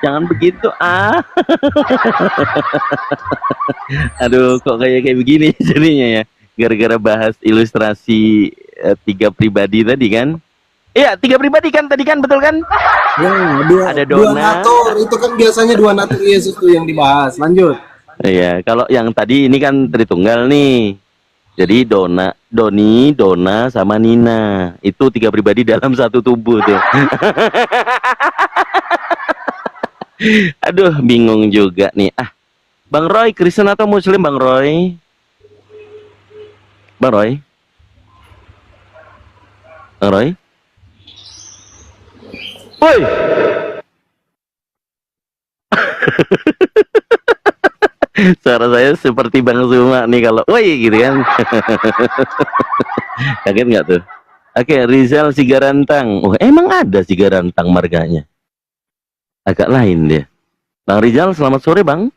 Jangan begitu ah. Aduh, kok kayak begini jadinya ya. Gara-gara bahas ilustrasi tiga pribadi tadi kan. Iya, tiga pribadi kan tadi kan, betul kan? Ya, Ada dua Dona. natur itu kan biasanya dua natur Yesus tuh yang dibahas. Lanjut. Iya, kalau yang tadi ini kan Tritunggal nih. Jadi Doni, Dona, sama Nina. Itu tiga pribadi dalam satu tubuh tuh. Aduh, bingung juga nih. Ah, Bang Roy, Kristen atau Muslim, Bang Roy? Bang Roy? Bang Roy? Woi! Suara saya seperti Bang Zuma nih kalau woi gitu kan. Kaget nggak tuh? Oke, Rizal Sigarantang. Oh, emang ada Sigarantang marganya? Agak lain dia. Bang Rizal, selamat sore Bang.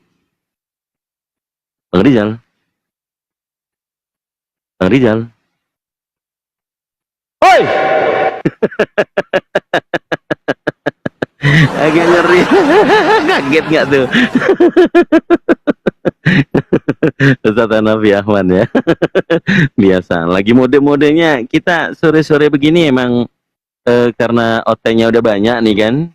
Bang Rizal. Bang Rizal. Oi! Agak ngeri. Kaget nggak tuh? Ustaz Hanafi Ahmad ya. Biasa. Lagi mode-modenya kita sore-sore begini emang karena OT-nya udah banyak nih kan.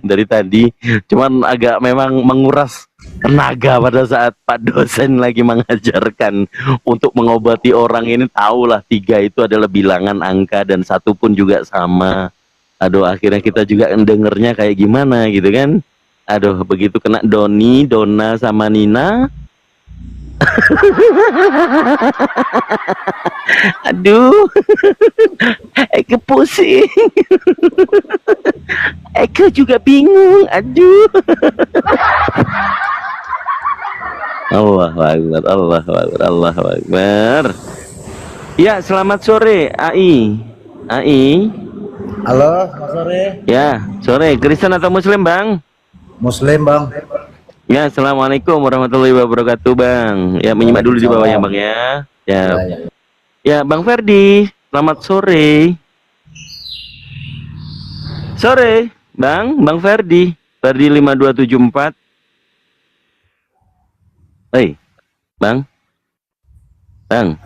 Dari tadi. Cuman agak memang menguras tenaga pada saat Pak dosen lagi mengajarkan untuk mengobati orang ini. Tahulah 3 itu adalah bilangan angka dan 1 pun juga sama. Aduh, akhirnya kita juga dengernya kayak gimana gitu kan. Aduh, begitu kena Doni, Dona, sama Nina. Aduh, Eke pusing. Eke juga bingung. Aduh. Allahu Akbar, Allahu Akbar, Allahu Akbar. Ya, selamat sore AI. AI. Halo, selamat sore. Ya, sore. Kristen atau Muslim, Bang? Muslim, Bang. Ya, assalamualaikum warahmatullahi wabarakatuh, Bang. Ya, menyimak dulu di bawahnya, Bang ya. Ya, ya, Bang Ferdi. Selamat sore. Sore, Bang Ferdi. Ferdi 5274. Hei, Bang. Bang.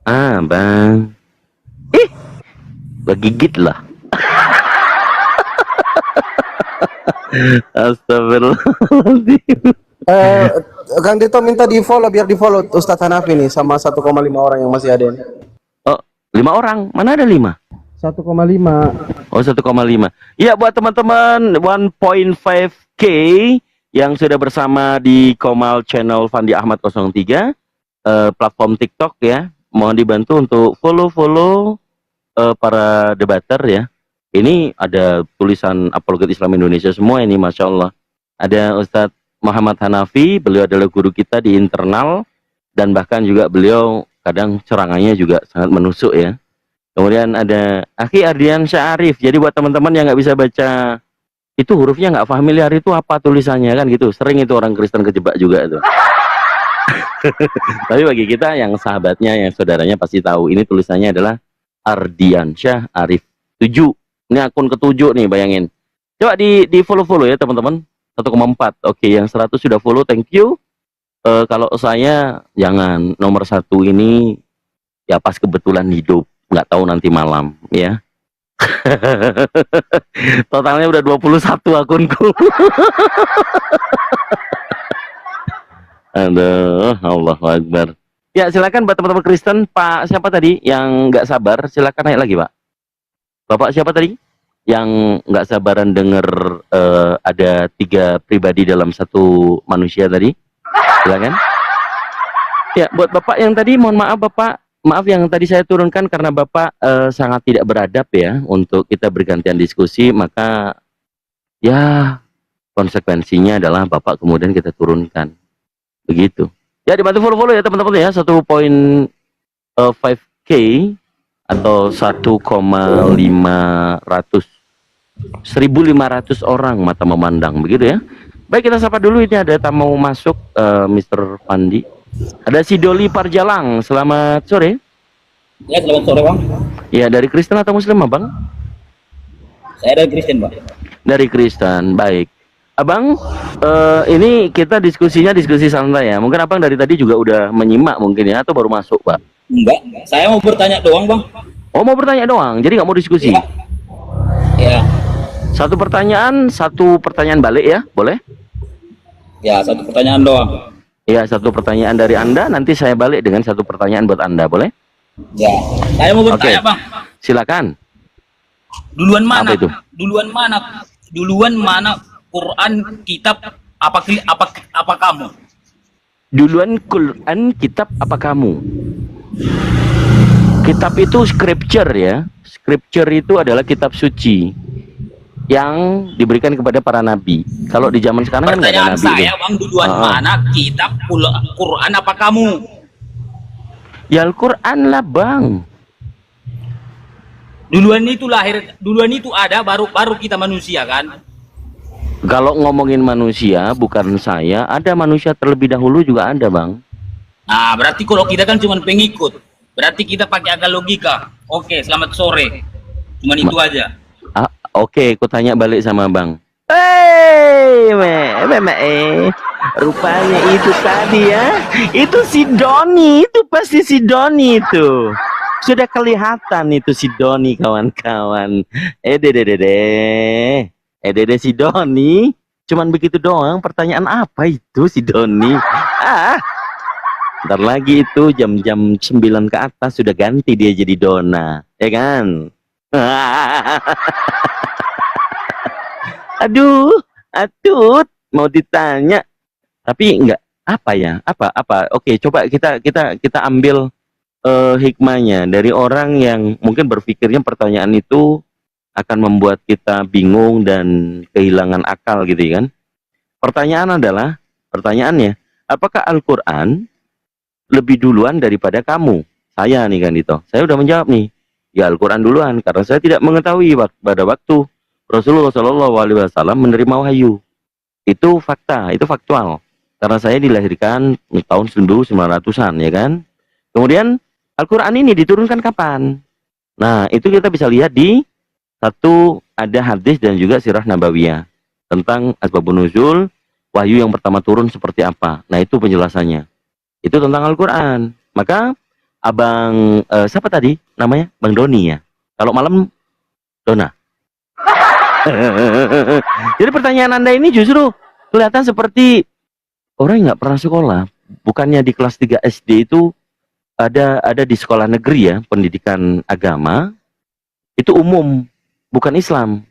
Ah, Bang. Gigit lah. Astagfirullahaladzim. Kang Dito minta di follow biar di follow Ustadz Hanafi nih sama 1,5 orang yang masih ada nih. Oh, 5 orang. Mana ada 5? 1,5. Oh, 1,5. Iya, buat teman-teman 1.5K yang sudah bersama di Komal Channel Fandi Ahmad 03, platform TikTok ya. Mohon dibantu untuk follow para debater ya. Ini ada tulisan Apologet Islam Indonesia semua ini, Masya Allah. Ada Ustadz Muhammad Hanafi, beliau adalah guru kita di internal, dan bahkan juga beliau kadang cerangannya juga sangat menusuk ya. Kemudian ada Akhi Ardian Syarif. Jadi buat teman-teman yang nggak bisa baca itu hurufnya, nggak familiar itu apa tulisannya kan gitu. Sering itu orang Kristen kejebak juga itu. Tapi bagi kita yang sahabatnya, yang saudaranya pasti tahu. Ini tulisannya adalah Ardiansyah Arif 7. Ini akun ke-7 nih, bayangin. Coba di follow ya teman-teman. 1,4. Oke, yang 100 sudah follow, thank you. Kalau saya jangan, nomor 1 ini ya pas kebetulan hidup, nggak tahu nanti malam ya. Totalnya udah 21 akunku. Aduh, Allahu Akbar. Ya, silakan buat teman-teman Kristen. Pak siapa tadi yang nggak sabar? Silakan naik lagi, Pak. Bapak siapa tadi yang nggak sabaran dengar ada 3 pribadi dalam satu manusia tadi? Silakan. Ya, buat Bapak yang tadi, mohon maaf Bapak, maaf yang tadi saya turunkan karena Bapak sangat tidak beradab ya untuk kita bergantian diskusi, maka ya konsekuensinya adalah Bapak kemudian kita turunkan. Begitu. Ya, dibantu follow ya teman-teman ya, 1.5K atau 1,500 orang mata memandang begitu ya. Baik, kita sapa dulu, ini ada tamu masuk, Mr. Pandi. Ada si Doli Parjalang. Selamat sore. Ya, selamat sore Bang. Ya, dari Kristen atau Muslim Bang? Saya dari Kristen, Bang. Dari Kristen, baik. Abang, ini kita diskusinya diskusi santai ya. Mungkin abang dari tadi juga udah menyimak mungkin ya, atau baru masuk, Pak? Enggak, saya mau bertanya doang, Bang. Oh, mau bertanya doang, jadi nggak mau diskusi. Ya. Ya, Satu pertanyaan balik ya, boleh? ya, satu pertanyaan doang. Ya, satu pertanyaan dari Anda, nanti saya balik dengan satu pertanyaan buat Anda, boleh? Ya, saya mau bertanya, Oke. Bang. Silakan. Duluan mana? Apa itu? Duluan mana Quran, kitab, apa kamu? Duluan Quran, kitab apa kamu? Kitab itu scripture ya. Scripture itu adalah kitab suci yang diberikan kepada para nabi. Kalau di zaman sekarang kan nggak ada Pertanyaan nabi. saya, Bang, duluan mana kitab, Quran apa kamu? Ya Al-Quran lah, Bang. Duluan itu ada baru kita manusia kan? Kalau ngomongin manusia, bukan saya, ada manusia terlebih dahulu juga ada, Bang. Nah, berarti kalau kita kan cuma pengikut. Berarti kita pakai agak logika. Oke, selamat sore. Cuman itu aja. Oke, aku tanya balik sama Bang. Rupanya itu tadi ya. Itu si Doni, itu pasti si Doni itu. Sudah kelihatan itu si Doni, kawan-kawan. Dede si Doni. Cuman begitu doang. Pertanyaan apa itu si Doni? Ntar lagi itu jam-jam 9 ke atas sudah ganti dia jadi Dona, ya kan? Aduh, atut mau ditanya, tapi enggak apa ya? Apa? Oke, coba kita ambil hikmahnya dari orang yang mungkin berpikirnya pertanyaan itu akan membuat kita bingung dan kehilangan akal gitu kan. Pertanyaannya, apakah Al-Quran lebih duluan daripada kamu? Saya nih kan itu. Saya udah menjawab nih. Ya Al-Quran duluan karena saya tidak mengetahui pada waktu Rasulullah SAW menerima wahyu. Itu fakta, itu faktual. Karena saya dilahirkan tahun 1900-an ya kan. Kemudian Al-Quran ini diturunkan kapan? Nah, itu kita bisa lihat di satu ada hadis dan juga sirah nabawiyah tentang asbabun nuzul, wahyu yang pertama turun seperti apa. Nah, itu penjelasannya. Itu tentang Al-Quran. Maka abang siapa tadi namanya? Bang Doni ya. Kalau malam Dona. Jadi pertanyaan Anda ini justru kelihatan seperti orang yang nggak pernah sekolah. Bukannya di kelas 3 SD itu ada di sekolah negeri ya, pendidikan agama itu umum, bukan Islam.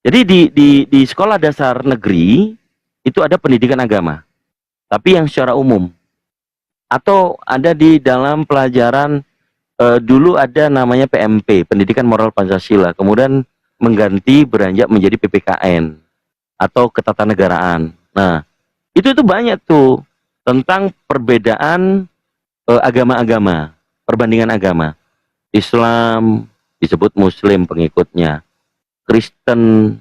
Jadi di sekolah dasar negeri itu ada pendidikan agama, tapi yang secara umum. Atau ada di dalam pelajaran dulu ada namanya PMP, Pendidikan Moral Pancasila, kemudian mengganti beranjak menjadi PPKN atau ketatanegaraan. Nah, itu banyak tuh tentang perbedaan agama-agama, perbandingan agama. Islam disebut Muslim pengikutnya, Kristen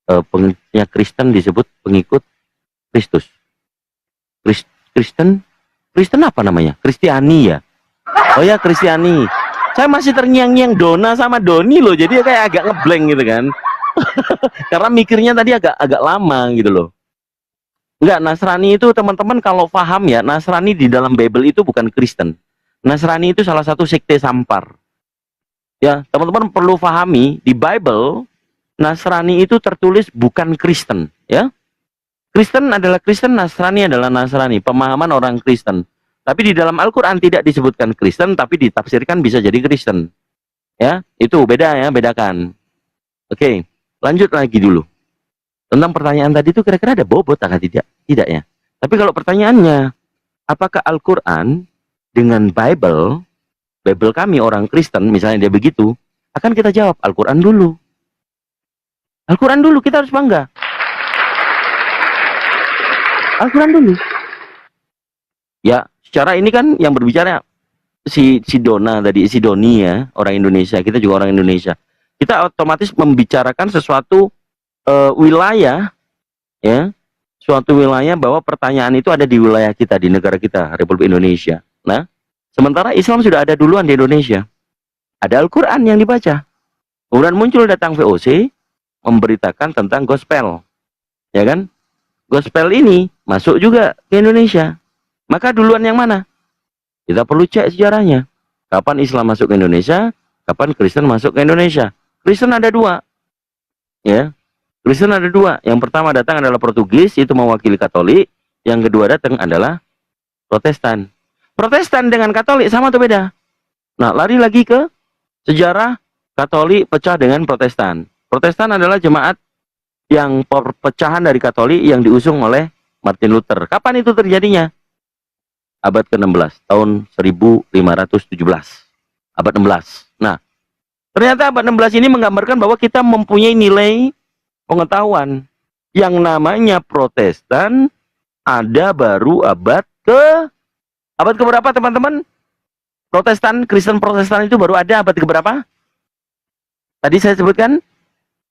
pengikutnya Kristen disebut pengikut Kristus. Kristen apa namanya? Kristiani ya? Oh ya, Kristiani. Saya masih terngiang-ngiang Dona sama Doni loh, jadi kayak agak ngeblank gitu kan. Karena mikirnya tadi agak lama gitu loh. Enggak, Nasrani itu teman-teman kalau paham ya, Nasrani di dalam Bible itu bukan Kristen. Nasrani itu salah satu sekte sampar. Ya, teman-teman perlu pahami, di Bible, Nasrani itu tertulis bukan Kristen. Ya, Kristen adalah Kristen, Nasrani adalah Nasrani. Pemahaman orang Kristen. Tapi di dalam Al-Quran tidak disebutkan Kristen, tapi ditafsirkan bisa jadi Kristen. Ya, itu beda ya, bedakan. Oke, lanjut lagi dulu. Tentang pertanyaan tadi itu kira-kira ada bobot atau tidak? Tidak ya. Tapi kalau pertanyaannya, apakah Al-Quran dengan Bible kami orang Kristen, misalnya dia begitu, akan kita jawab Al-Quran dulu. Al-Quran dulu, kita harus bangga. Al-Quran dulu. Ya, secara ini kan yang berbicara si Dona tadi, si Doni ya, orang Indonesia. Kita juga orang Indonesia. Kita otomatis membicarakan sesuatu wilayah, ya, suatu wilayah bahwa pertanyaan itu ada di wilayah kita, di negara kita, Republik Indonesia. Nah, sementara Islam sudah ada duluan di Indonesia. Ada Al-Quran yang dibaca. Kemudian muncul datang VOC memberitakan tentang gospel, ya kan? Gospel ini masuk juga ke Indonesia. Maka duluan yang mana? Kita perlu cek sejarahnya. Kapan Islam masuk ke Indonesia? Kapan Kristen masuk ke Indonesia? Kristen ada dua, ya. Kristen ada dua. Yang pertama datang adalah Portugis, itu mewakili Katolik. Yang kedua datang adalah Protestan. Protestan dengan Katolik sama atau beda? Nah, lari lagi ke sejarah Katolik pecah dengan Protestan. Protestan adalah jemaat yang perpecahan dari Katolik yang diusung oleh Martin Luther. Kapan itu terjadinya? Abad ke-16, tahun 1517. Abad 16. Nah, ternyata abad 16 ini menggambarkan bahwa kita mempunyai nilai pengetahuan. Yang namanya Protestan ada baru abad ke berapa, teman-teman? Protestan, Kristen Protestan itu baru ada abad ke berapa? Tadi saya sebutkan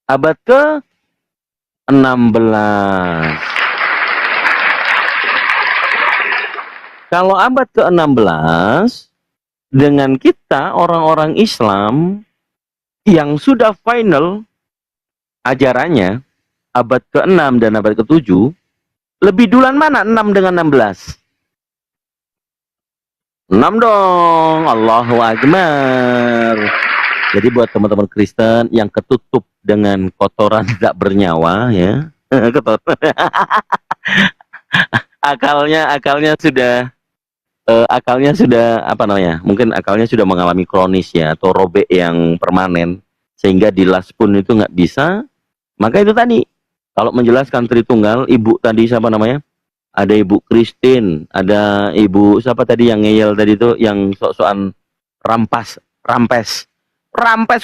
abad ke-16. Kalau abad ke-16 dengan kita orang-orang Islam yang sudah final ajarannya abad ke-6 dan abad ke-7, lebih duluan mana 6 dengan 16? 6 dong. Allahu Akbar. Jadi buat teman-teman Kristen yang ketutup dengan kotoran tidak bernyawa, ya. akalnya sudah apa namanya? Mungkin akalnya sudah mengalami kronis, ya, atau robek yang permanen sehingga dilas pun itu nggak bisa. Maka itu tadi, kalau menjelaskan Tritunggal, ibu tadi siapa namanya? Ada Ibu Christine, ada Ibu siapa tadi yang ngeyel tadi itu, yang sok-sokan Rampes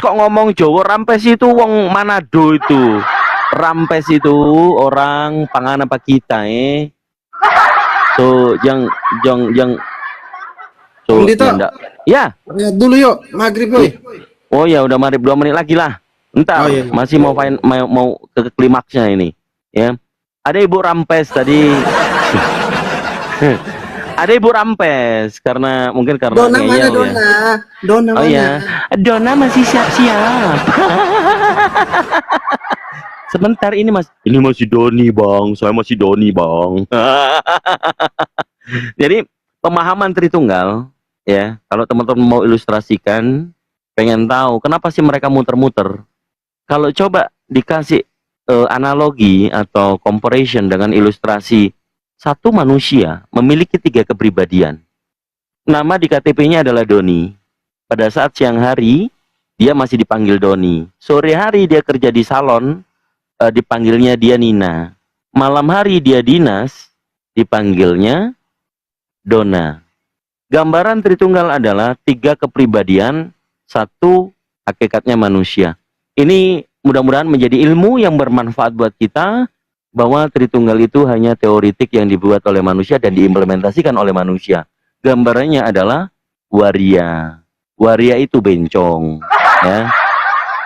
kok ngomong Jawa. Rampes itu wong Manado itu. Rampes itu orang pangan apa kita, So, yang so, Dito. ya. Ya dulu yuk, maghrib boy. Oh ya, udah maghrib 2 menit lagi lah. Entar, Oh, iya. masih mau ke klimaksnya ini, ya. Ada Ibu Rampes tadi. Ada Ibu Rampes karena Dona mana ngeyel, Dona? ya. Dona Oh mana? ya, Dona masih siap-siap. Sebentar ini masih Doni bang, saya masih Doni bang. Jadi pemahaman Tritunggal, ya, kalau teman-teman mau ilustrasikan, pengen tahu kenapa sih mereka muter-muter. Kalau coba dikasih analogi atau comparison dengan ilustrasi, satu manusia memiliki 3 kepribadian. Nama di KTP-nya adalah Doni. Pada saat siang hari, dia masih dipanggil Doni. Sore hari dia kerja di salon, dipanggilnya dia Nina. Malam hari dia dinas, dipanggilnya Dona. Gambaran Tritunggal adalah 3 kepribadian, satu hakikatnya manusia. Ini mudah-mudahan menjadi ilmu yang bermanfaat buat kita, bahwa Tritunggal itu hanya teoritik yang dibuat oleh manusia dan diimplementasikan oleh manusia. Gambarannya adalah waria. Waria itu bencong, ya.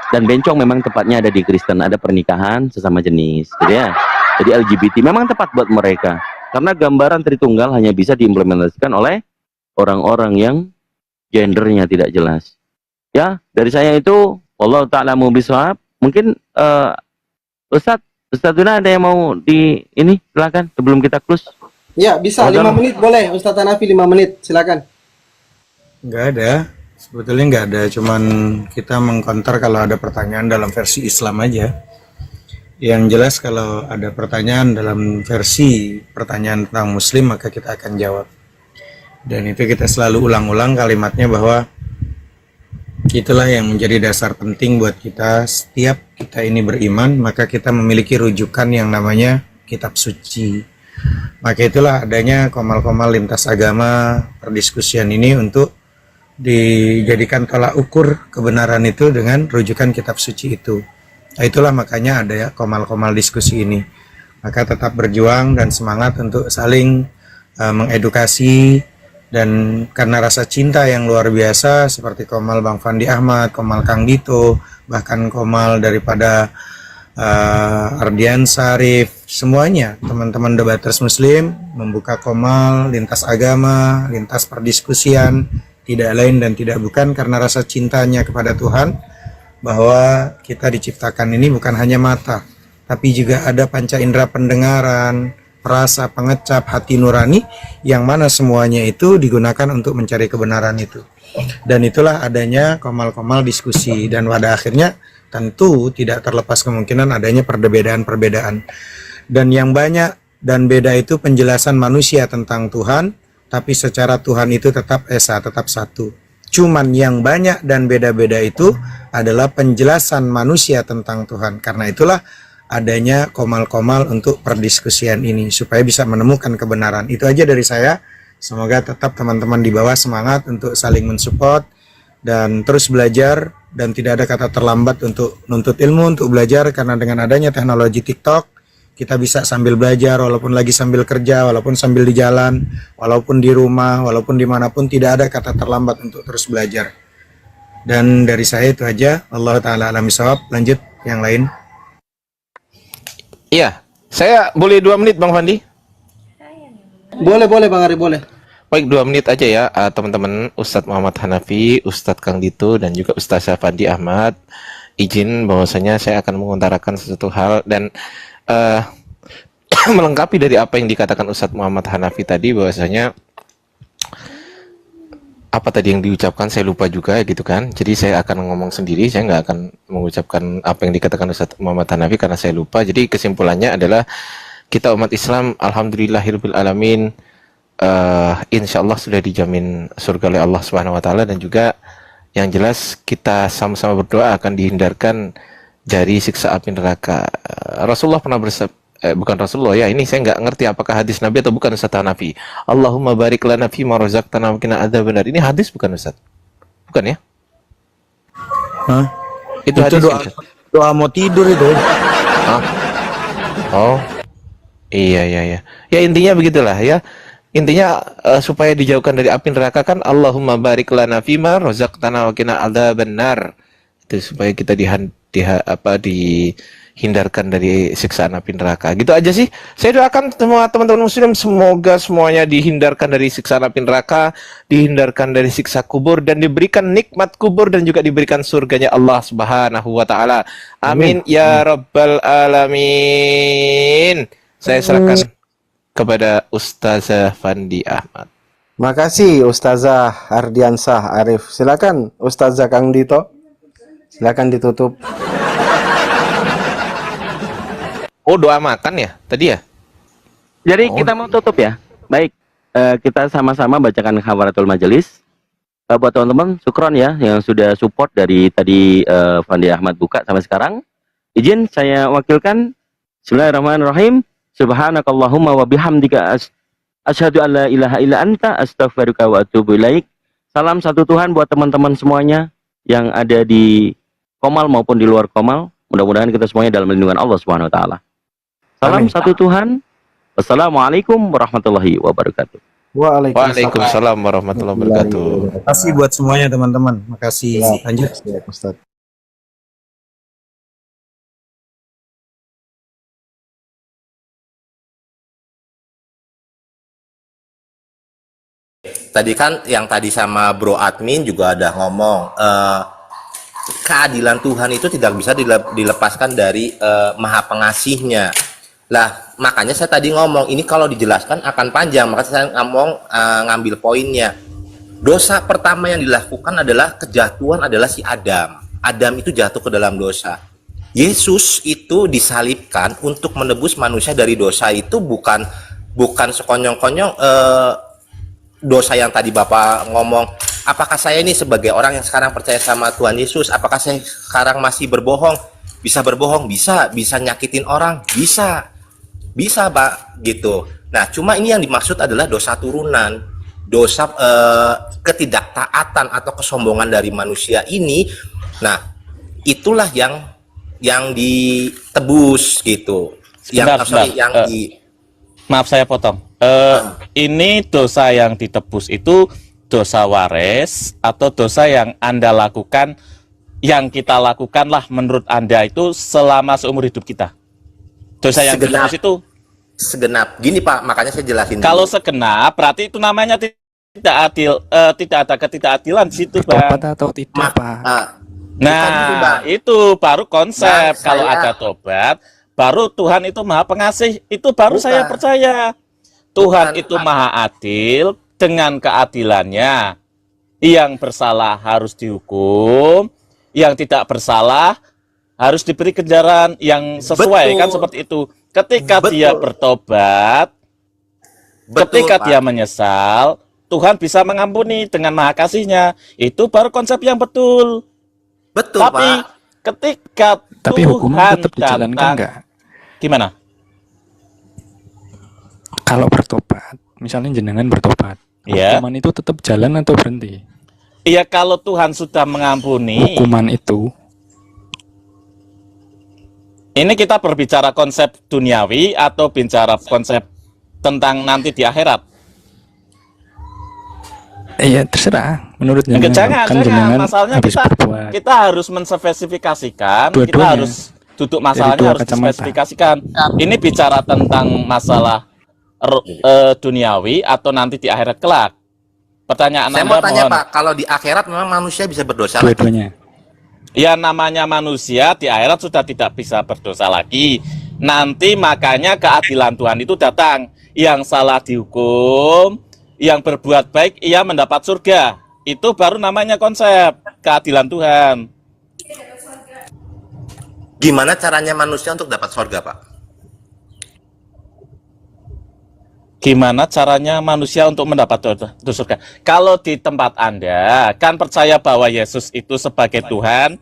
Dan bencong memang tepatnya ada di Kristen, ada pernikahan sesama jenis, gitu ya. Jadi LGBT memang tepat buat mereka. Karena gambaran Tritunggal hanya bisa diimplementasikan oleh orang-orang yang gendernya tidak jelas. Ya, dari saya itu, wallahu ta'ala a'lamu bishawab. Mungkin Ustadz Duna ada yang mau ini silakan sebelum kita close. Ya bisa, 5 menit boleh Ustadz Hanafi, 5 menit silakan. Nggak ada, sebetulnya nggak ada, cuman kita mengkonter kalau ada pertanyaan dalam versi Islam aja. Yang jelas kalau ada pertanyaan dalam versi pertanyaan tentang Muslim, maka kita akan jawab. Dan itu kita selalu ulang-ulang kalimatnya, bahwa itulah yang menjadi dasar penting buat kita. Setiap kita ini beriman, maka kita memiliki rujukan yang namanya kitab suci. Maka itulah adanya komal-komal lintas agama, perdiskusian ini untuk dijadikan tolak ukur kebenaran itu dengan rujukan kitab suci itu. Nah, itulah makanya ada ya komal-komal diskusi ini. Maka tetap berjuang dan semangat untuk saling mengedukasi. Dan karena rasa cinta yang luar biasa, seperti komal Bang Fandi Ahmad, komal Kang Dito, bahkan komal daripada Ardian Sarif, semuanya teman-teman debaters Muslim membuka komal lintas agama, lintas perdiskusian, tidak lain dan tidak bukan karena rasa cintanya kepada Tuhan, bahwa kita diciptakan ini bukan hanya mata, tapi juga ada panca indera pendengaran, rasa, pengecap, hati nurani, yang mana semuanya itu digunakan untuk mencari kebenaran itu. Dan itulah adanya komal-komal diskusi, dan pada akhirnya tentu tidak terlepas kemungkinan adanya perbedaan-perbedaan. Dan yang banyak dan beda itu penjelasan manusia tentang Tuhan, tapi secara Tuhan itu tetap esa, tetap satu. Cuman yang banyak dan beda-beda itu adalah penjelasan manusia tentang Tuhan. Karena itulah adanya komal-komal untuk perdiskusian ini, supaya bisa menemukan kebenaran. Itu aja dari saya. Semoga tetap teman-teman di bawah semangat untuk saling mensupport dan terus belajar, dan tidak ada kata terlambat untuk nuntut ilmu, untuk belajar, karena dengan adanya teknologi TikTok kita bisa sambil belajar, walaupun lagi sambil kerja, walaupun sambil di jalan, walaupun di rumah, walaupun dimanapun, tidak ada kata terlambat untuk terus belajar. Dan dari saya itu aja. Allah Ta'ala alam bisawab. Lanjut yang lain. Iya, saya boleh 2 menit Bang Fandi? Boleh Bang Ari, boleh. Baik, 2 menit aja ya teman-teman. Ustadz Muhammad Hanafi, Ustadz Kang Dito, dan juga Ustadz Fandi Ahmad. Izin bahwasanya saya akan mengutarakan sesuatu hal dan melengkapi dari apa yang dikatakan Ustadz Muhammad Hanafi tadi, bahwasanya apa tadi yang diucapkan saya lupa juga gitu kan. Jadi saya akan ngomong sendiri, saya nggak akan mengucapkan apa yang dikatakan Ustadz Muhammad Hanafi karena saya lupa. Jadi kesimpulannya adalah kita umat Islam alhamdulillahirabbil alamin, insya Allah sudah dijamin surga oleh Allah Subhanahu Wa Taala, dan juga yang jelas kita sama-sama berdoa akan dihindarkan dari siksa api neraka. Rasulullah pernah bukan Rasulullah ya, ini saya nggak ngerti apakah hadis Nabi atau bukan Ustaz Hanafi. Allahumma barik lana fi ma razaqtana wa qina adzabannar. Ini hadis bukan Ustaz? Bukan ya? Hah? Itu hadis doa mau tidur itu. Hah? Oh. Iya. Ya intinya begitulah ya. Intinya supaya dijauhkan dari api neraka kan Allahumma barik lana fi ma razaqtana wa qina adzabannar. Itu supaya kita dihindarkan dari siksaan api neraka. Gitu aja sih. Saya doakan semua teman-teman muslim semoga semuanya dihindarkan dari siksaan api neraka, dihindarkan dari siksa kubur, dan diberikan nikmat kubur, dan juga diberikan surganya Allah Subhanahu wa taala. Amin ya rabbal alamin. Saya serahkan kepada Ustazah Fandi Ahmad. Makasih Ustazah Ardiansah Arif. Silakan Ustazah Kang Dito. Silakan ditutup. Oh, doa makan ya tadi ya? Jadi kita mau tutup ya. Baik, kita sama-sama bacakan khawaratul majelis. Buat teman-teman, syukron ya yang sudah support dari tadi Fandi Ahmad buka sampai sekarang. Izin saya wakilkan. Bismillahirrahmanirrahim. Subhanakallahumma wa bihamdika asyhadu an la ilaha illa anta astaghfiruka wa atubu ilaik. Salam satu Tuhan buat teman-teman semuanya yang ada di Komal maupun di luar Komal. Mudah-mudahan kita semuanya dalam lindungan Allah Subhanahu wa taala. Salam Amin. satu Tuhan. Wassalamualaikum warahmatullahi wabarakatuh. Waalaikumsalam warahmatullahi wabarakatuh. Terima kasih buat semuanya teman-teman. Makasih. Lanjut. Ya, Ustaz. Tadi kan yang tadi sama Bro Admin juga ada ngomong keadilan Tuhan itu tidak bisa dilepaskan dari Maha Pengasihnya. Lah, makanya saya tadi ngomong ini kalau dijelaskan akan panjang, maka saya ngambil poinnya. Dosa pertama yang dilakukan adalah kejatuhan adalah si Adam. Adam itu jatuh ke dalam dosa. Yesus itu disalibkan untuk menebus manusia dari dosa. Itu bukan sekonyong-konyong dosa yang tadi Bapak ngomong. Apakah saya ini sebagai orang yang sekarang percaya sama Tuhan Yesus, apakah saya sekarang masih berbohong? Bisa berbohong, bisa nyakitin orang, bisa Pak, gitu. Nah, cuma ini yang dimaksud adalah dosa turunan, dosa ketidaktaatan atau kesombongan dari manusia ini. Nah, itulah yang ditebus gitu. Maaf saya potong. Ini dosa yang ditebus itu dosa waris atau dosa yang Anda lakukan, yang kita lakukanlah menurut Anda itu selama seumur hidup kita. Dosa yang ditebus itu segenap. Gini Pak, makanya saya jelasin. Kalau segenap berarti itu namanya tidak adil, tidak ada ketidakadilan di situ, Pak. Atau tidak, Pak? Bukan itu, Bang. itu baru konsep. Nah, Kalau saya- ada tobat, baru Tuhan itu maha pengasih. Itu baru Bukan. saya percaya. Tuhan Bukan. itu maha adil dengan keadilannya. Yang bersalah harus dihukum, yang tidak bersalah harus diberi kejaran yang sesuai. Betul. Kan seperti itu. Ketika Betul. dia bertobat, Betul, ketika Pak. dia menyesal, Tuhan bisa mengampuni dengan maha kasihnya. Itu baru konsep yang betul. Betul, Tapi Pak. ketika Tapi hukuman Tuhan tetap dijalankan datang, nggak? gimana? Kalau bertobat, misalnya jenengan bertobat, Ya. hukuman itu tetap jalan atau berhenti? Iya, kalau Tuhan sudah mengampuni, Hukuman itu ini kita berbicara konsep duniawi atau bicara konsep tentang nanti di akhirat. ya terserah menurut Enggak, jenengan. jangan, jenengan masalahnya habis berbuat. kita harus menspesifikasikan, kita Dua-duanya. harus duduk masalahnya dua harus kacamata. dispesifikasikan. Ini bicara tentang masalah duniawi atau nanti di akhirat kelak. Pertanyaan Saya Anda mau tanya, mohon. Pak, kalau di akhirat memang manusia bisa berdosa lagi? Dua-duanya. Ya, namanya manusia di akhirat sudah tidak bisa berdosa lagi. Nanti makanya keadilan Tuhan itu datang. Yang salah dihukum, yang berbuat baik ia mendapat surga. Itu baru namanya konsep keadilan Tuhan. Gimana caranya manusia untuk dapat surga, Pak? Gimana caranya manusia untuk mendapat surga? Kalau di tempat Anda kan percaya bahwa Yesus itu sebagai Tuhan,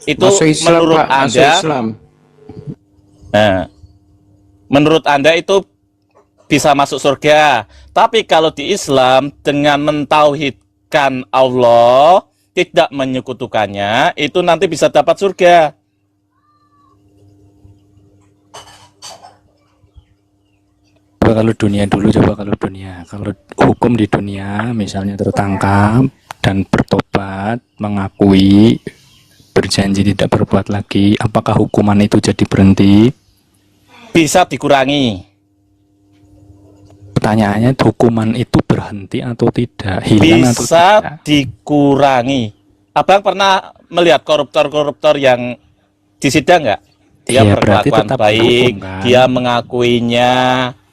itu Masuk Islam, menurut Pak. Masuk Anda, Islam. nah, menurut Anda itu bisa masuk surga. Tapi kalau di Islam dengan mentauhidkan Allah, tidak menyekutukannya, itu nanti bisa dapat surga. Coba kalau dunia dulu, coba kalau dunia. Kalau hukum di dunia, misalnya tertangkap dan bertobat, mengakui, berjanji tidak berbuat lagi, apakah hukuman itu jadi berhenti? Bisa dikurangi. Pertanyaannya, hukuman itu berhenti atau tidak? Hilang atau Bisa tidak? dikurangi. Abang pernah melihat koruptor-koruptor yang disidang nggak? Dia Iya, berarti berkelakuan tetap baik, dihukum, kan? dia mengakuinya,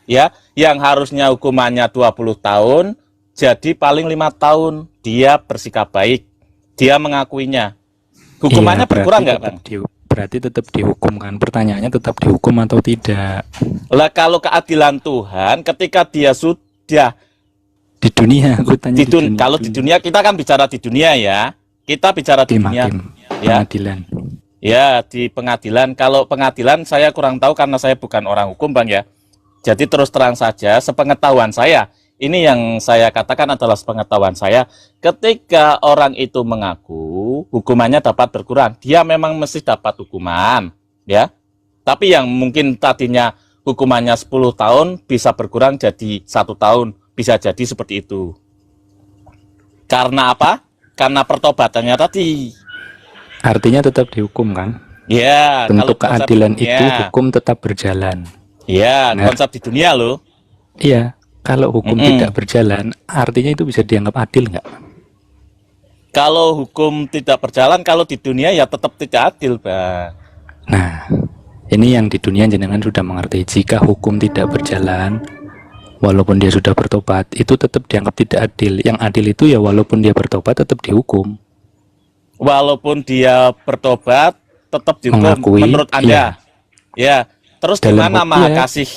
ya, yang harusnya hukumannya 20 tahun, jadi paling 5 tahun. Dia bersikap baik, dia mengakuinya. Hukumannya Iya, berkurang berarti nggak, Bang? berarti tetap dihukum kan? Pertanyaannya tetap dihukum atau tidak? Lah kalau keadilan Tuhan, ketika dia sudah Di dunia, aku tanya kalau di dunia kita kan bicara di dunia ya, kita bicara di dunia, ya. pengadilan. Ya, di pengadilan. Kalau pengadilan saya kurang tahu karena saya bukan orang hukum, Bang ya. Jadi terus terang saja, sepengetahuan saya, ini yang saya katakan adalah sepengetahuan saya, ketika orang itu mengaku, hukumannya dapat berkurang. Dia memang mesti dapat hukuman, ya. Tapi yang mungkin tadinya hukumannya 10 tahun bisa berkurang jadi 1 tahun, bisa jadi seperti itu. Karena apa? Karena pertobatannya tadi. Artinya tetap dihukum kan? Ya, Bentuk konsep keadilan di dunia. itu hukum tetap berjalan. Ya, Nah. konsep di dunia loh. Iya, kalau hukum Mm-mm. tidak berjalan, artinya itu bisa dianggap adil nggak? Kalau hukum tidak berjalan, kalau di dunia ya tetap tidak adil, Bang. Nah, ini yang di dunia jenengan sudah mengerti. Jika hukum tidak berjalan, walaupun dia sudah bertobat, itu tetap dianggap tidak adil. Yang adil itu ya walaupun dia bertobat tetap dihukum. Walaupun dia bertobat, tetap dihukum Mengakui, menurut Anda. Ya. Terus Dalam gimana hukum maha ya. kasih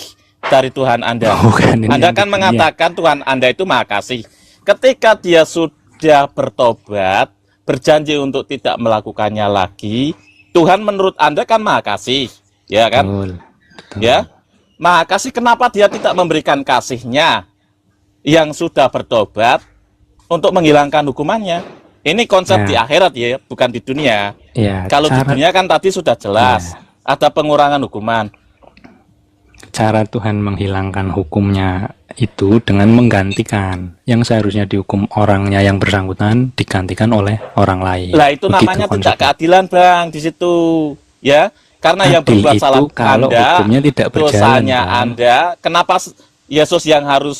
dari Tuhan Anda? Bukan, ini Anda yang kan di dunia. mengatakan Tuhan Anda itu maha kasih. Ketika dia sudah bertobat, berjanji untuk tidak melakukannya lagi, Tuhan menurut Anda kan maha kasih. Ya kan? Betul, betul. Ya, maha kasih, kenapa dia tidak memberikan kasihnya yang sudah bertobat untuk menghilangkan hukumannya? Ini konsep Nah. di akhirat ya, bukan di dunia. Ya, Kalau di cara, dunia kan tadi sudah jelas, ada pengurangan hukuman. cara Tuhan menghilangkan hukumnya itu dengan menggantikan yang seharusnya dihukum orangnya yang bersangkutan digantikan oleh orang lain. Lah itu Begitu namanya tidak konsepnya. keadilan, Bang, di situ. Ya, karena yang Adil berbuat itu salah kalau Anda, hukumnya tidak berjalan, dosanya Bang. Anda, kenapa Yesus yang harus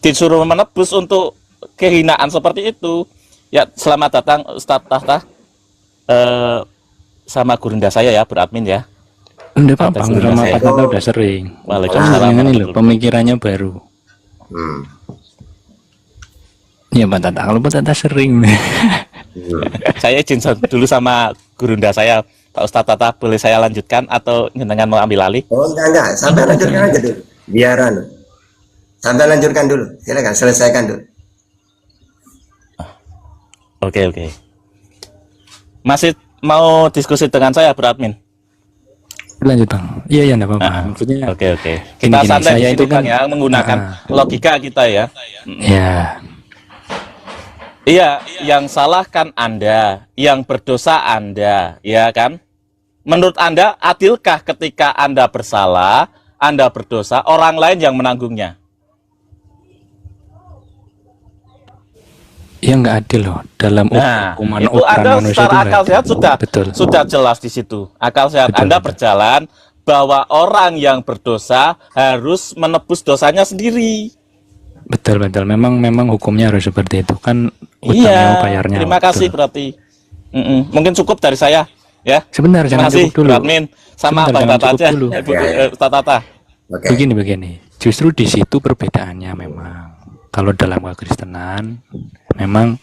disuruh menebus untuk kehinaan seperti itu? Ya, selamat datang Ustadz Tahta. sama gurunda saya ya, beradmin ya. Enggak apa-apa, Atas gurunda sama saya. Pak Tata udah sering. Waalaikumsalam. Ini loh, pemikirannya baru. Ya Pak Tata, kalau Pak Tata sering. Saya izin dulu sama gurunda saya, Pak Ustadz Tata, boleh saya lanjutkan atau jenengan mau ambil alih? Oh enggak, sampai lanjutkan aja dulu. Biaran. Sampai lanjutkan dulu. Silakan selesaikan dulu. Oke. Masih mau diskusi dengan saya, beradmin? Lanjut Bang. Iya enggak apa-apa. Maksudnya Oke. Kita gini, santai saya di itu sini, Bang, kan- ya, menggunakan logika kita ya. ya Iya, yang salah kan Anda, yang berdosa Anda, ya kan? Menurut Anda, adilkah ketika Anda bersalah, Anda berdosa, orang lain yang menanggungnya? ya nggak adil loh dalam Nah, hukuman itu ukuran Anda manusia secara itu nggak akal adil. sehat Betul. sudah jelas di situ. Akal sehat Betul, Anda betul. berjalan bahwa orang yang berdosa harus menebus dosanya sendiri. Betul. Memang hukumnya harus seperti itu kan, utangnya bayarnya. Terima kasih Betul. berarti. Mungkin cukup dari saya, ya. Sebentar, Terima jangan kasih, cukup dulu. Admin. Sama Sebentar, Bang jangan Tata cukup aja. dulu. Ustaz Tata. Oke. Begini, justru di situ perbedaannya memang. Kalau dalam kekristenan, memang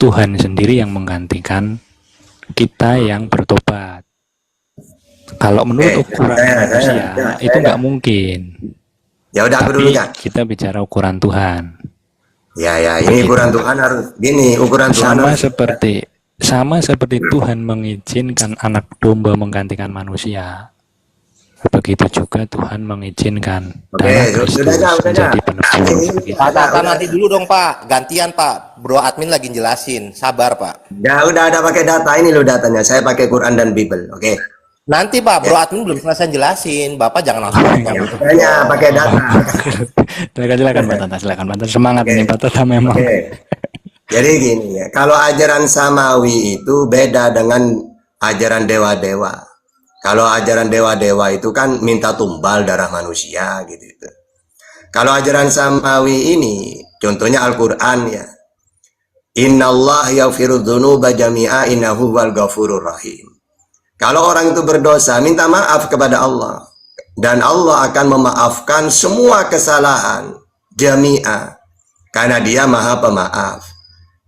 Tuhan sendiri yang menggantikan kita yang bertobat. Kalau menurut ukuran manusia itu nggak mungkin. Ya udah aku dulu Tapi ya. kita bicara ukuran Tuhan. Ya, ini ukuran Tuhan harus gini, ukuran Tuhan Sama harus seperti Tuhan mengizinkan anak domba menggantikan manusia. Begitu juga Tuhan mengizinkan darah Kristus menjadi penebus. Begitu. Pak Tata nanti dulu dong Pak, gantian Pak. Bro admin lagi jelasin, sabar Pak. Ya udah ada pakai data ini loh datanya. Saya pakai Quran dan Bible. Oke. Nanti Pak, Bro admin belum selesai jelasin. Bapak jangan langsung potong. Makanya pakai data. Silakan Pak Tata, silakan Pak Tata. Semangat ini Pak Tata memang. Oke. Jadi gini ya, kalau ajaran samawi itu beda dengan ajaran dewa-dewa. Kalau ajaran dewa-dewa itu kan minta tumbal darah manusia gitu. Kalau ajaran samawi ini, contohnya Al-Quran ya. Innallah yaghfiru dzunuba jami'a innahu wal ghafurur rahim. Kalau orang itu berdosa, minta maaf kepada Allah. Dan Allah akan memaafkan semua kesalahan jami'a. Karena dia maha pemaaf.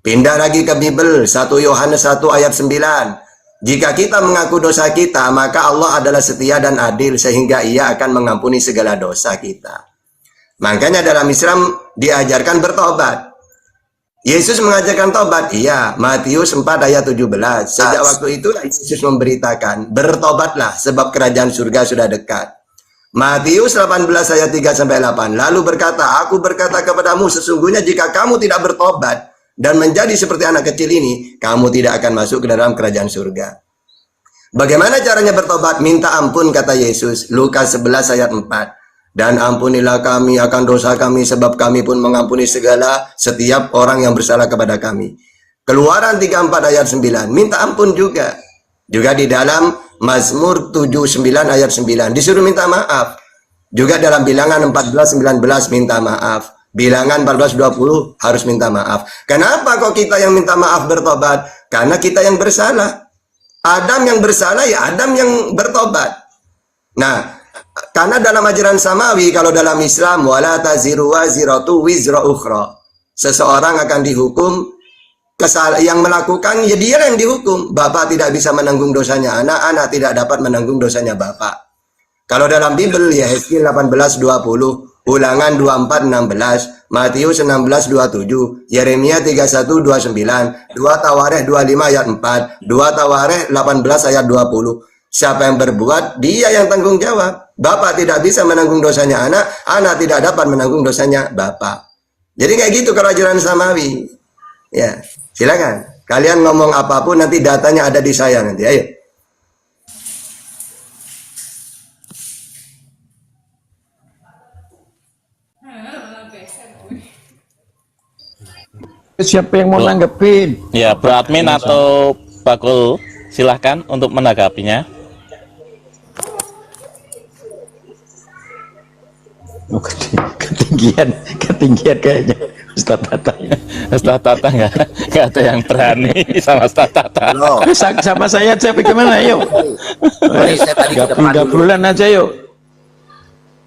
Pindah lagi ke Bible, 1 Yohanes 1 ayat 9. Jika kita mengaku dosa kita, maka Allah adalah setia dan adil sehingga ia akan mengampuni segala dosa kita. Makanya dalam Islam diajarkan bertobat. Yesus mengajarkan tobat, iya. Matius 4 ayat 17. Sejak waktu itulah Yesus memberitakan, bertobatlah sebab kerajaan surga sudah dekat. Matius 18 ayat 3-8. Lalu berkata, aku berkata kepadamu, sesungguhnya jika kamu tidak bertobat dan menjadi seperti anak kecil ini, kamu tidak akan masuk ke dalam kerajaan surga. Bagaimana caranya bertobat? Minta ampun, kata Yesus. Lukas 11 ayat 4. Dan ampunilah kami akan dosa kami, sebab kami pun mengampuni setiap orang yang bersalah kepada kami. Keluaran 34 ayat 9. Minta ampun juga. Juga di dalam Mazmur 79 ayat 9. Disuruh minta maaf. Juga dalam bilangan 14-19 minta maaf. Bilangan 14-20 harus minta maaf. Kenapa kok kita yang minta maaf bertobat? Karena kita yang bersalah. Adam yang bersalah, ya Adam yang bertobat. Nah, karena dalam ajaran samawi, kalau dalam Islam, wala taziru waziratu wizra ukhra. Seseorang akan dihukum, yang melakukan, ya dia yang dihukum. Bapak tidak bisa menanggung dosanya anak, anak tidak dapat menanggung dosanya bapak. Kalau dalam Bible, ya Hezkiel 18:20, Ulangan 24:16, Matius 16:27, Yeremia 31:29, 2 Tawarikh 25 ayat 4, 2 Tawarikh 18 ayat 20. Siapa yang berbuat, dia yang tanggung jawab. Bapak tidak bisa menanggung dosanya anak, anak tidak dapat menanggung dosanya bapak. Jadi kayak gitu kalau ajaran samawi. Ya, silakan. Kalian ngomong apapun, nanti datanya ada di saya nanti. Ayo. Siapa yang mau nanggepin? Ya, Bro admin atau Bakul, silahkan untuk menanggapinya. Oh, ketinggian kayaknya Ustaz Tata. Ustaz Tata nggak ada yang berani sama Ustaz Tata. Loh, Sama saya aja bagaimana yuk? sorry, saya tadi ke depan 3 dulu. bulan aja yuk.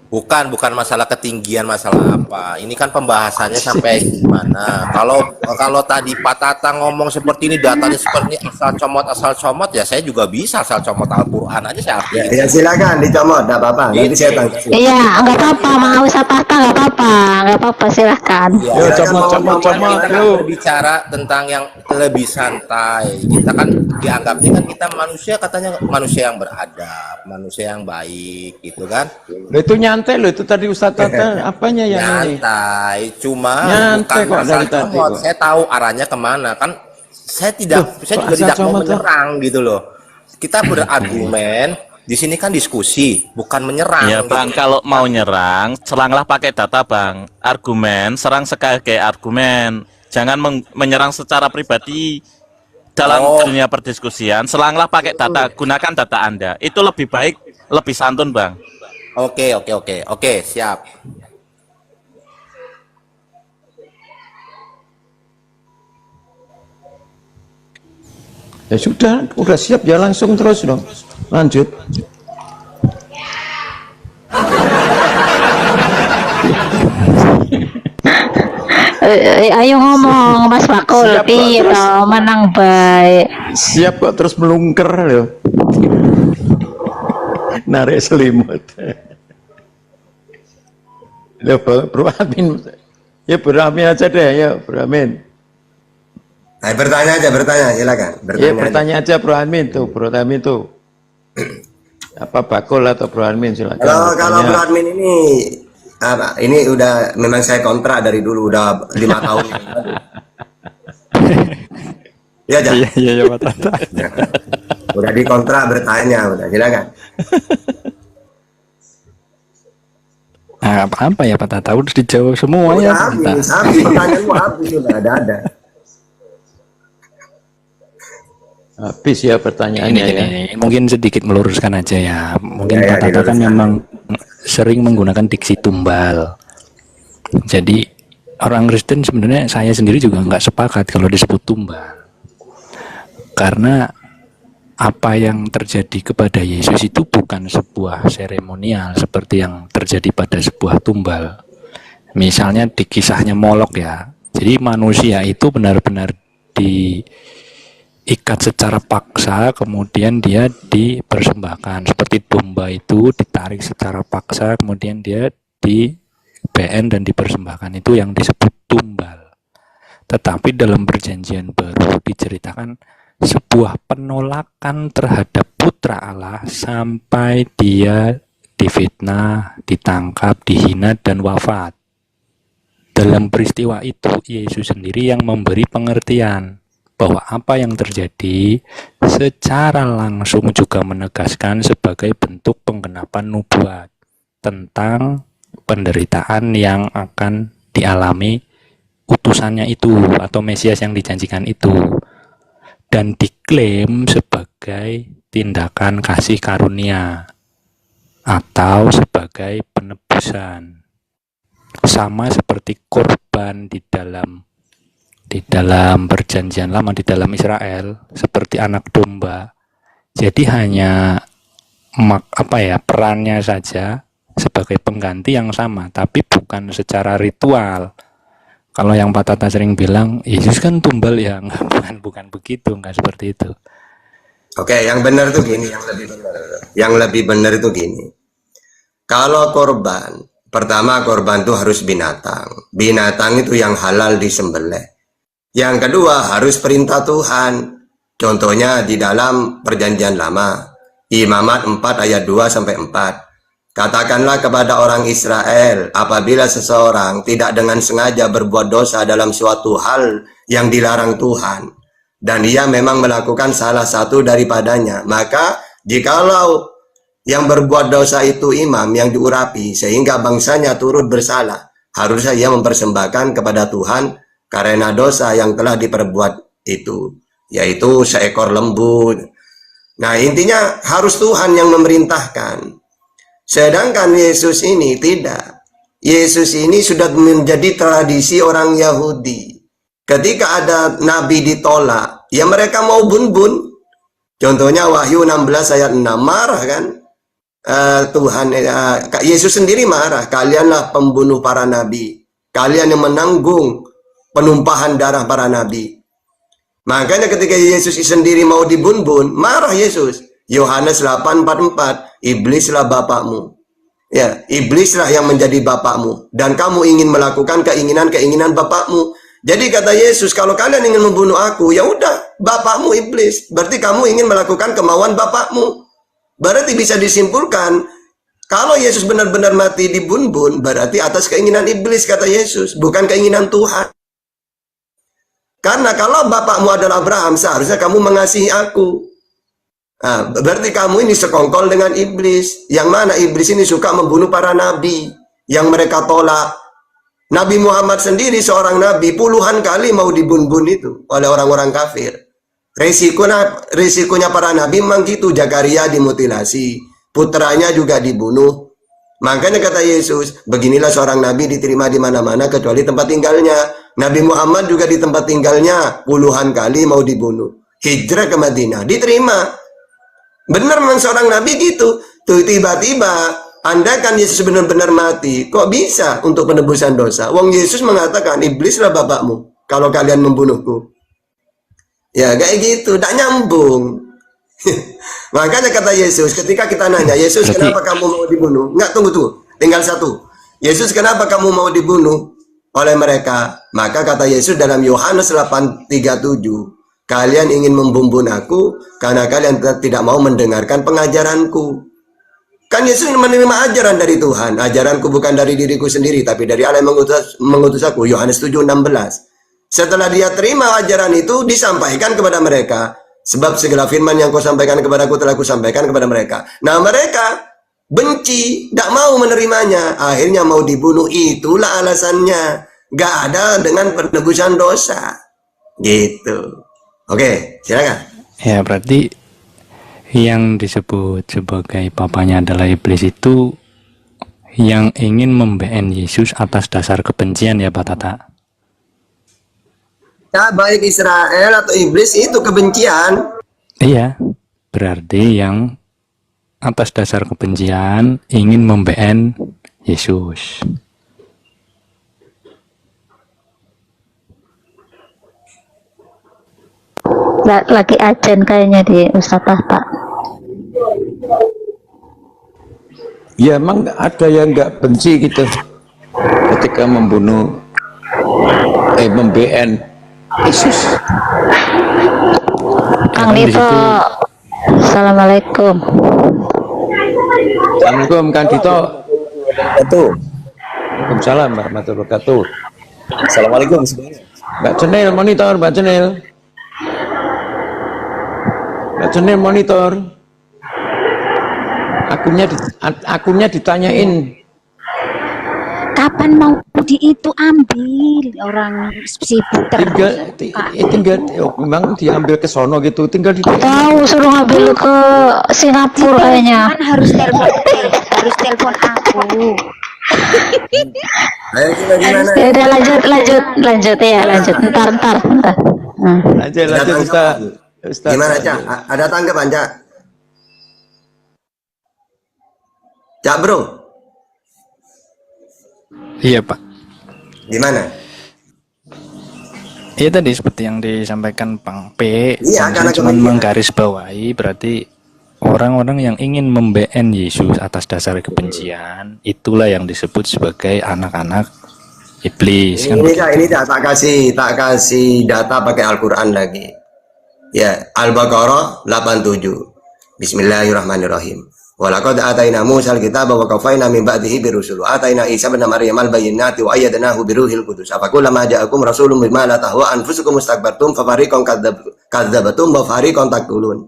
Bukan masalah ketinggian, masalah apa. Ini kan pembahasannya sampai gimana. Kalau tadi Pak Tata ngomong seperti ini, datanya seperti ini, asal comot, ya saya juga bisa asal comot Al-Quran aja saya Ya, artinya. ya silakan dicomot, enggak apa-apa. Nanti saya tanya. Iya, nggak apa-apa, mau usah Tata nggak apa-apa, silahkan. Ya, Yuk, silakan, comot, kita kan yuk. berbicara tentang yang lebih santai. Kita kan dianggapnya kan kita manusia, katanya manusia yang beradab, manusia yang baik, gitu kan. Loh, itu nyantai loh, itu tadi Ustaz Tata apanya yang ini? Nyantai, cuma Nyantai bukan kok masalah dari tadi comot. kok. Saya tahu arahnya kemana kan. Saya Loh, saya kok juga asal tidak mau comot, tuh? menyerang gitu loh. Kita berargumen. Di sini kan diskusi, bukan menyerang. Ya gitu. Bang, kalau mau nyerang, seranglah pakai data Bang. Argumen, serang sebagai argumen. Jangan menyerang secara pribadi dalam dunia perdiskusian. Seranglah pakai data, gunakan data Anda. Itu lebih baik, lebih santun Bang. Oke, siap. Ya sudah, udah siap ya langsung terus dong. Lanjut. Ayo ngomong Mas Bakul, Siap, Pak, piye terus. to menang baik. Siap kok terus melungker loh. Narik selimut. Loh, Bro Amin. Ya Bro Amin aja deh, ya Bro Amin. Nah, bertanya silakan. Ya bertanya aja Bro Amin tuh, Bro Amin tuh. Apa Bakul atau Bro Amin silakan. Kalau bertanya. Bro Admin ini apa? Ini udah memang saya kontrak dari dulu udah 5 tahun. Iya, Jan. Iya Pak Tata. Udah dikontrak bertanya, udah silakan. Nah, apa ya Pak Tata? Udah dijawab semua ya Pak Tata. Habis pertanyaanmu habis sudah ada. Habis ya pertanyaannya ya. Ini mungkin sedikit meluruskan aja ya. Mungkin Ya, Pak Tata kan diluruskan. memang sering menggunakan diksi tumbal. Jadi orang Kristen sebenarnya saya sendiri juga nggak sepakat kalau disebut tumbal. Karena apa yang terjadi kepada Yesus itu bukan sebuah seremonial seperti yang terjadi pada sebuah tumbal. Misalnya di kisahnya Molok ya. Jadi manusia itu benar-benar diikat secara paksa, kemudian dia dipersembahkan. Seperti domba itu ditarik secara paksa, kemudian dia di BN dan dipersembahkan. Itu yang disebut tumbal. Tetapi dalam perjanjian baru diceritakan sebuah penolakan terhadap putra Allah sampai dia difitnah, ditangkap, dihina, dan wafat. Dalam peristiwa itu, Yesus sendiri yang memberi pengertian bahwa apa yang terjadi secara langsung juga menegaskan sebagai bentuk penggenapan nubuat tentang penderitaan yang akan dialami utusannya itu atau Mesias yang dijanjikan itu, dan diklaim sebagai tindakan kasih karunia atau sebagai penebusan, sama seperti korban di dalam perjanjian lama di dalam Israel seperti anak domba. Jadi hanya perannya saja sebagai pengganti yang sama, tapi bukan secara ritual. Kalau yang Pak Tata sering bilang Yesus kan tumbal ya, bukan begitu, enggak seperti itu. Oke, yang benar itu gini, yang lebih benar itu gini. Kalau korban, pertama korban itu harus binatang. Binatang itu yang halal disembelih. Yang kedua harus perintah Tuhan. Contohnya di dalam perjanjian lama, Imamat 4 ayat 2 sampai 4. Katakanlah kepada orang Israel, apabila seseorang tidak dengan sengaja berbuat dosa dalam suatu hal yang dilarang Tuhan, dan ia memang melakukan salah satu daripadanya, maka jikalau yang berbuat dosa itu imam yang diurapi sehingga bangsanya turut bersalah, harusnya ia mempersembahkan kepada Tuhan karena dosa yang telah diperbuat itu, yaitu seekor lembu. Nah, intinya harus Tuhan yang memerintahkan. Sedangkan Yesus ini tidak. Yesus ini sudah menjadi tradisi orang Yahudi. ketika ada nabi ditolak, ya mereka mau bun-bun. Contohnya Wahyu 16 ayat 6, marah kan? Tuhan, Yesus sendiri marah, kalianlah pembunuh para nabi, kalian yang menanggung penumpahan darah para nabi. Makanya ketika Yesus sendiri mau dibun-bun, marah Yesus. Yohanes 8:44, iblislah bapakmu. Ya, iblislah yang menjadi bapakmu, dan kamu ingin melakukan keinginan-keinginan bapakmu. Jadi kata Yesus, kalau kalian ingin membunuh aku, ya udah, bapakmu iblis. Berarti kamu ingin melakukan kemauan bapakmu. Berarti bisa disimpulkan, kalau Yesus benar-benar mati dibun-bun, berarti atas keinginan iblis, kata Yesus, bukan keinginan Tuhan. Karena kalau bapakmu adalah Abraham, seharusnya kamu mengasihi aku. Nah, berarti kamu ini sekongkol dengan iblis. Yang mana iblis ini suka membunuh para nabi yang mereka tolak. Nabi Muhammad sendiri seorang nabi, puluhan kali mau dibun-bun itu oleh orang-orang kafir. Risikonya para nabi memang gitu. Zakaria dimutilasi, putranya juga dibunuh. Makanya kata Yesus, beginilah seorang nabi diterima di mana-mana kecuali tempat tinggalnya. Nabi Muhammad juga di tempat tinggalnya puluhan kali mau dibunuh. Hijrah ke Madinah, diterima. Benar memang seorang nabi gitu. Tuh tiba-tiba, andaikan Yesus benar-benar mati, kok bisa untuk penebusan dosa? Wong Yesus mengatakan, iblislah bapakmu kalau kalian membunuhku. Ya kayak gitu, tidak nyambung. Makanya kata Yesus, ketika kita nanya, Yesus kenapa kamu mau dibunuh? Enggak, tunggu tuh, tinggal satu. Yesus kenapa kamu mau dibunuh oleh mereka? Maka kata Yesus dalam Yohanes 8:37, kalian ingin membunuh aku karena kalian tidak mau mendengarkan pengajaranku. Kan Yesus menerima ajaran dari Tuhan. Ajaranku bukan dari diriku sendiri, tapi dari Allah yang mengutus aku. Yohanes 7:16. Setelah dia terima ajaran itu, disampaikan kepada mereka. Sebab segala firman yang kau sampaikan kepadaku telah kusampaikan kepada mereka. Nah mereka benci, tidak mau menerimanya. Akhirnya mau dibunuh. Itulah alasannya. Gak ada dengan penebusan dosa. Gitu. Oke, silakan. Ya, berarti yang disebut sebagai papanya adalah iblis itu yang ingin memban Yesus atas dasar kebencian, ya Pak Tata? Ya, baik Israel atau iblis itu kebencian. Iya, berarti yang atas dasar kebencian ingin memban Yesus. Lagi ajen kayaknya di Ustadz Tata. Ya emang ada yang nggak benci gitu ketika membunuh memban Yesus. Kang Dito, Assalamualaikum. Assalamualaikum Kang Dito. Waalaikumsalam warahmatullahi wabarakatuh. Assalamualaikum semuanya. Mbak Cenil monitor, Mbak Cenil. Mbak Cenil monitor. Akunnya ditanyain. Kapan mau itu ambil orang sibuk Tinggal memang diambil ke sono gitu, tinggal Tahu suruh ngambil ke Singapura kayaknya. Kan harus telepon aku. Ayo gimana? Ya udah lanjut ya, lanjut. Ntar. Lanjut Ustaz. Gimana Cak? Ada tanggapan Cak? Cak bro? Iya Pak. Gimana? Iya tadi seperti yang disampaikan Bang P. Iya, karena cuma menggarisbawahi berarti orang-orang yang ingin memban Yesus atas dasar kebencian, itulah yang disebut sebagai anak-anak iblis. Kan Ini tak kasih data pakai Al-Quran lagi. Ya, Al-Baqarah 87. Bismillahirrahmanirrahim. Walaqad ataina Musa al-kitaba wa qafaina min ba'dihi birusul. Ataina Isa ibn Maryam al-bayyinati wa ayyadnahu biruhil qudus. Afakullama ja'akum rasulun bima la tahwa anfusukum mustakbartum fa fariqan kadzabatum wa fariqan taqtulun.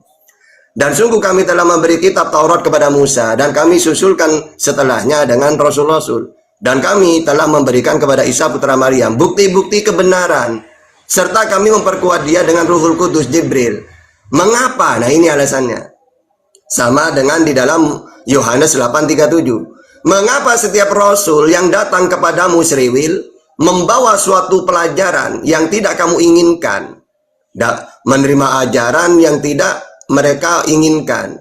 Dan sungguh kami telah memberi kitab Taurat kepada Musa dan kami susulkan setelahnya dengan rasul-rasul. Dan kami telah memberikan kepada Isa putra Maryam bukti-bukti kebenaran serta kami memperkuat dia dengan Ruhul Kudus Jibril. Mengapa? Nah ini alasannya. Sama dengan di dalam Yohanes 8:37. Mengapa setiap rasul yang datang kepadamu Sriwil membawa suatu pelajaran yang tidak kamu inginkan, menerima ajaran yang tidak mereka inginkan,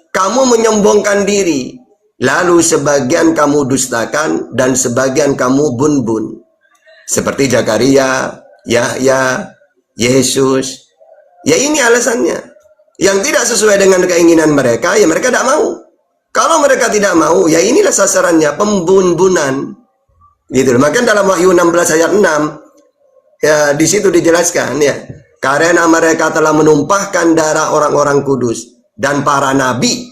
kamu menyombongkan diri, lalu sebagian kamu dustakan dan sebagian kamu bun-bun, seperti Zakaria, Yahya, Yesus. Ya ini alasannya, yang tidak sesuai dengan keinginan mereka, ya mereka tidak mau. Kalau mereka tidak mau, ya inilah sasarannya, pembun-bunan. Gitu. Maka dalam Wahyu 16 ayat 6 ya di situ dijelaskan ya, karena mereka telah menumpahkan darah orang-orang kudus dan para nabi,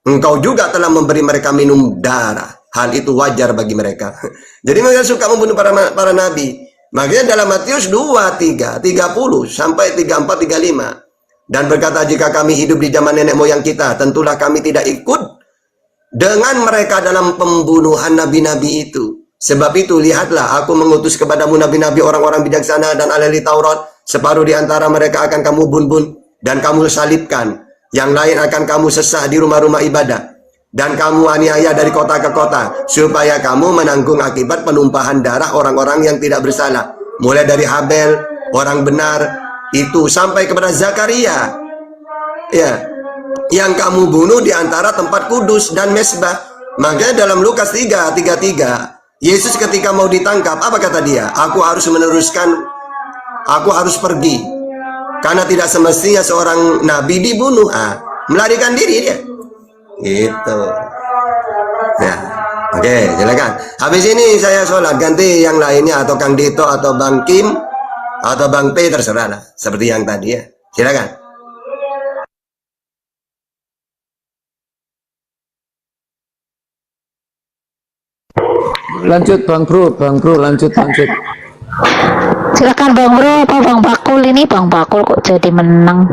engkau juga telah memberi mereka minum darah. Hal itu wajar bagi mereka. Jadi mereka suka membunuh para nabi. Makanya dalam Matius 2:30 sampai 34 35 dan berkata, jika kami hidup di zaman nenek moyang kita, tentulah kami tidak ikut dengan mereka dalam pembunuhan nabi-nabi itu. Sebab itu lihatlah, aku mengutus kepadamu nabi-nabi orang-orang bijaksana dan ahli Taurat. Separuh di antara mereka akan kamu bun-bun dan kamu salibkan, yang lain akan kamu sesah di rumah-rumah ibadah, dan kamu aniaya dari kota ke kota, supaya kamu menanggung akibat penumpahan darah orang-orang yang tidak bersalah, mulai dari Habel orang benar itu sampai kepada Zakaria ya, yang kamu bunuh di antara tempat kudus dan mesbah. Makanya dalam Lukas 3:33 Yesus ketika mau ditangkap, apa kata dia? Aku harus pergi, karena tidak semestinya seorang nabi dibunuh. Melarikan diri dia. Gitu. Nah, oke, silakan. Habis ini saya sholat, ganti yang lainnya, atau Kang Dito atau Bang Kim atau Bang P, terserah lah, seperti yang tadi ya. Silakan. Lanjut Bang Bro, lanjut. Silakan Bang Bro, apa Bang Bakul ini? Bang Bakul kok jadi menang?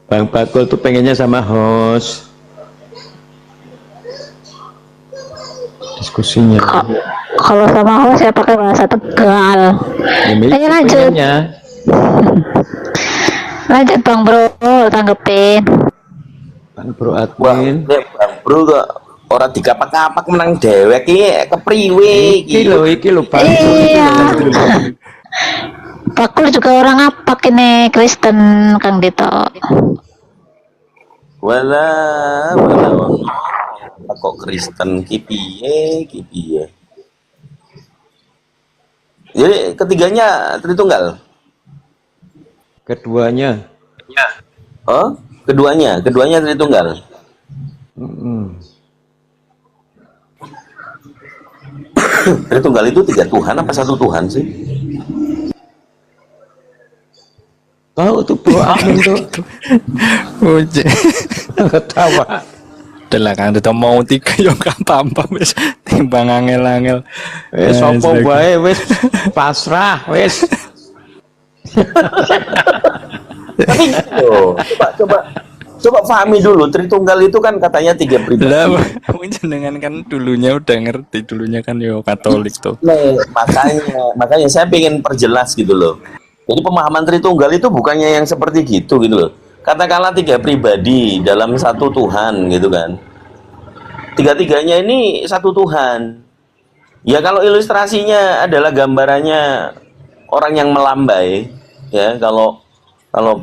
Bang Bakul tuh pengennya sama host diskusinya. Kalau sama host saya pakai bahasa Tegal. Ayo lanjut. Lanjut Bang Bro, tanggepin. Bang Bro admin. Bang Bro kok orang dikapak-kapak menang dewek iki kepriwe iki lho Bang. Iya. Bakul juga orang apa ini Kristen Kang Dito. Wala kok Kristen ki piye. Jadi ketiganya Tritunggal. Keduanya. Oh, keduanya Tritunggal. Tritunggal itu 3 Tuhan apa 1 Tuhan sih? Tahu tuh Bro Amin tuh. Ketawa. Udah Kang Dito mau 3 yang gampang wis timbang angel-angel. Wis sopo wae wis pasrah wis. Tapi coba pahami dulu, Tritunggal itu kan katanya 3 pribadi. Lah, jenengan kan dulunya udah ngerti, dulunya kan yo Katolik tuh. Nah, makanya saya pengen perjelas gitu loh. Jadi pemahaman Tritunggal itu bukannya yang seperti gitu loh. Katakanlah 3 pribadi dalam 1 Tuhan gitu kan. 3-3-nya ini 1 Tuhan. Ya kalau ilustrasinya adalah gambarannya orang yang melambai, ya kalau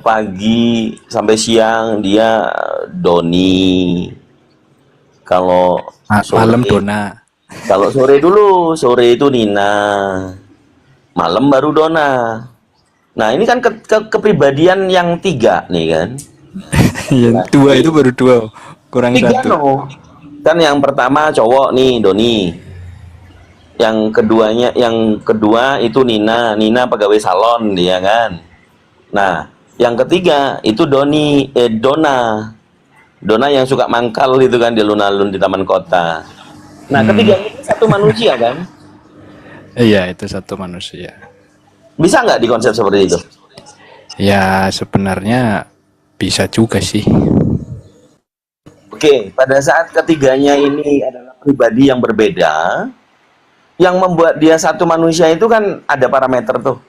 pagi sampai siang dia Doni, kalau malam Dona, kalau sore itu Nina, malam baru Dona. Nah ini kan kepribadian yang 3 nih kan. Yang 2 itu baru 2, kurang 1. No. Kan yang pertama cowok nih Doni, yang kedua itu Nina pegawai salon dia kan. Nah yang ketiga itu Dona yang suka mangkal itu kan di alun-alun di taman kota. Nah ketiga itu 1 manusia kan. Iya itu 1 manusia. Bisa nggak dikonsep seperti itu? Ya sebenarnya bisa juga sih. Oke, pada saat ketiganya ini adalah pribadi yang berbeda, yang membuat dia 1 manusia itu kan ada parameter tuh.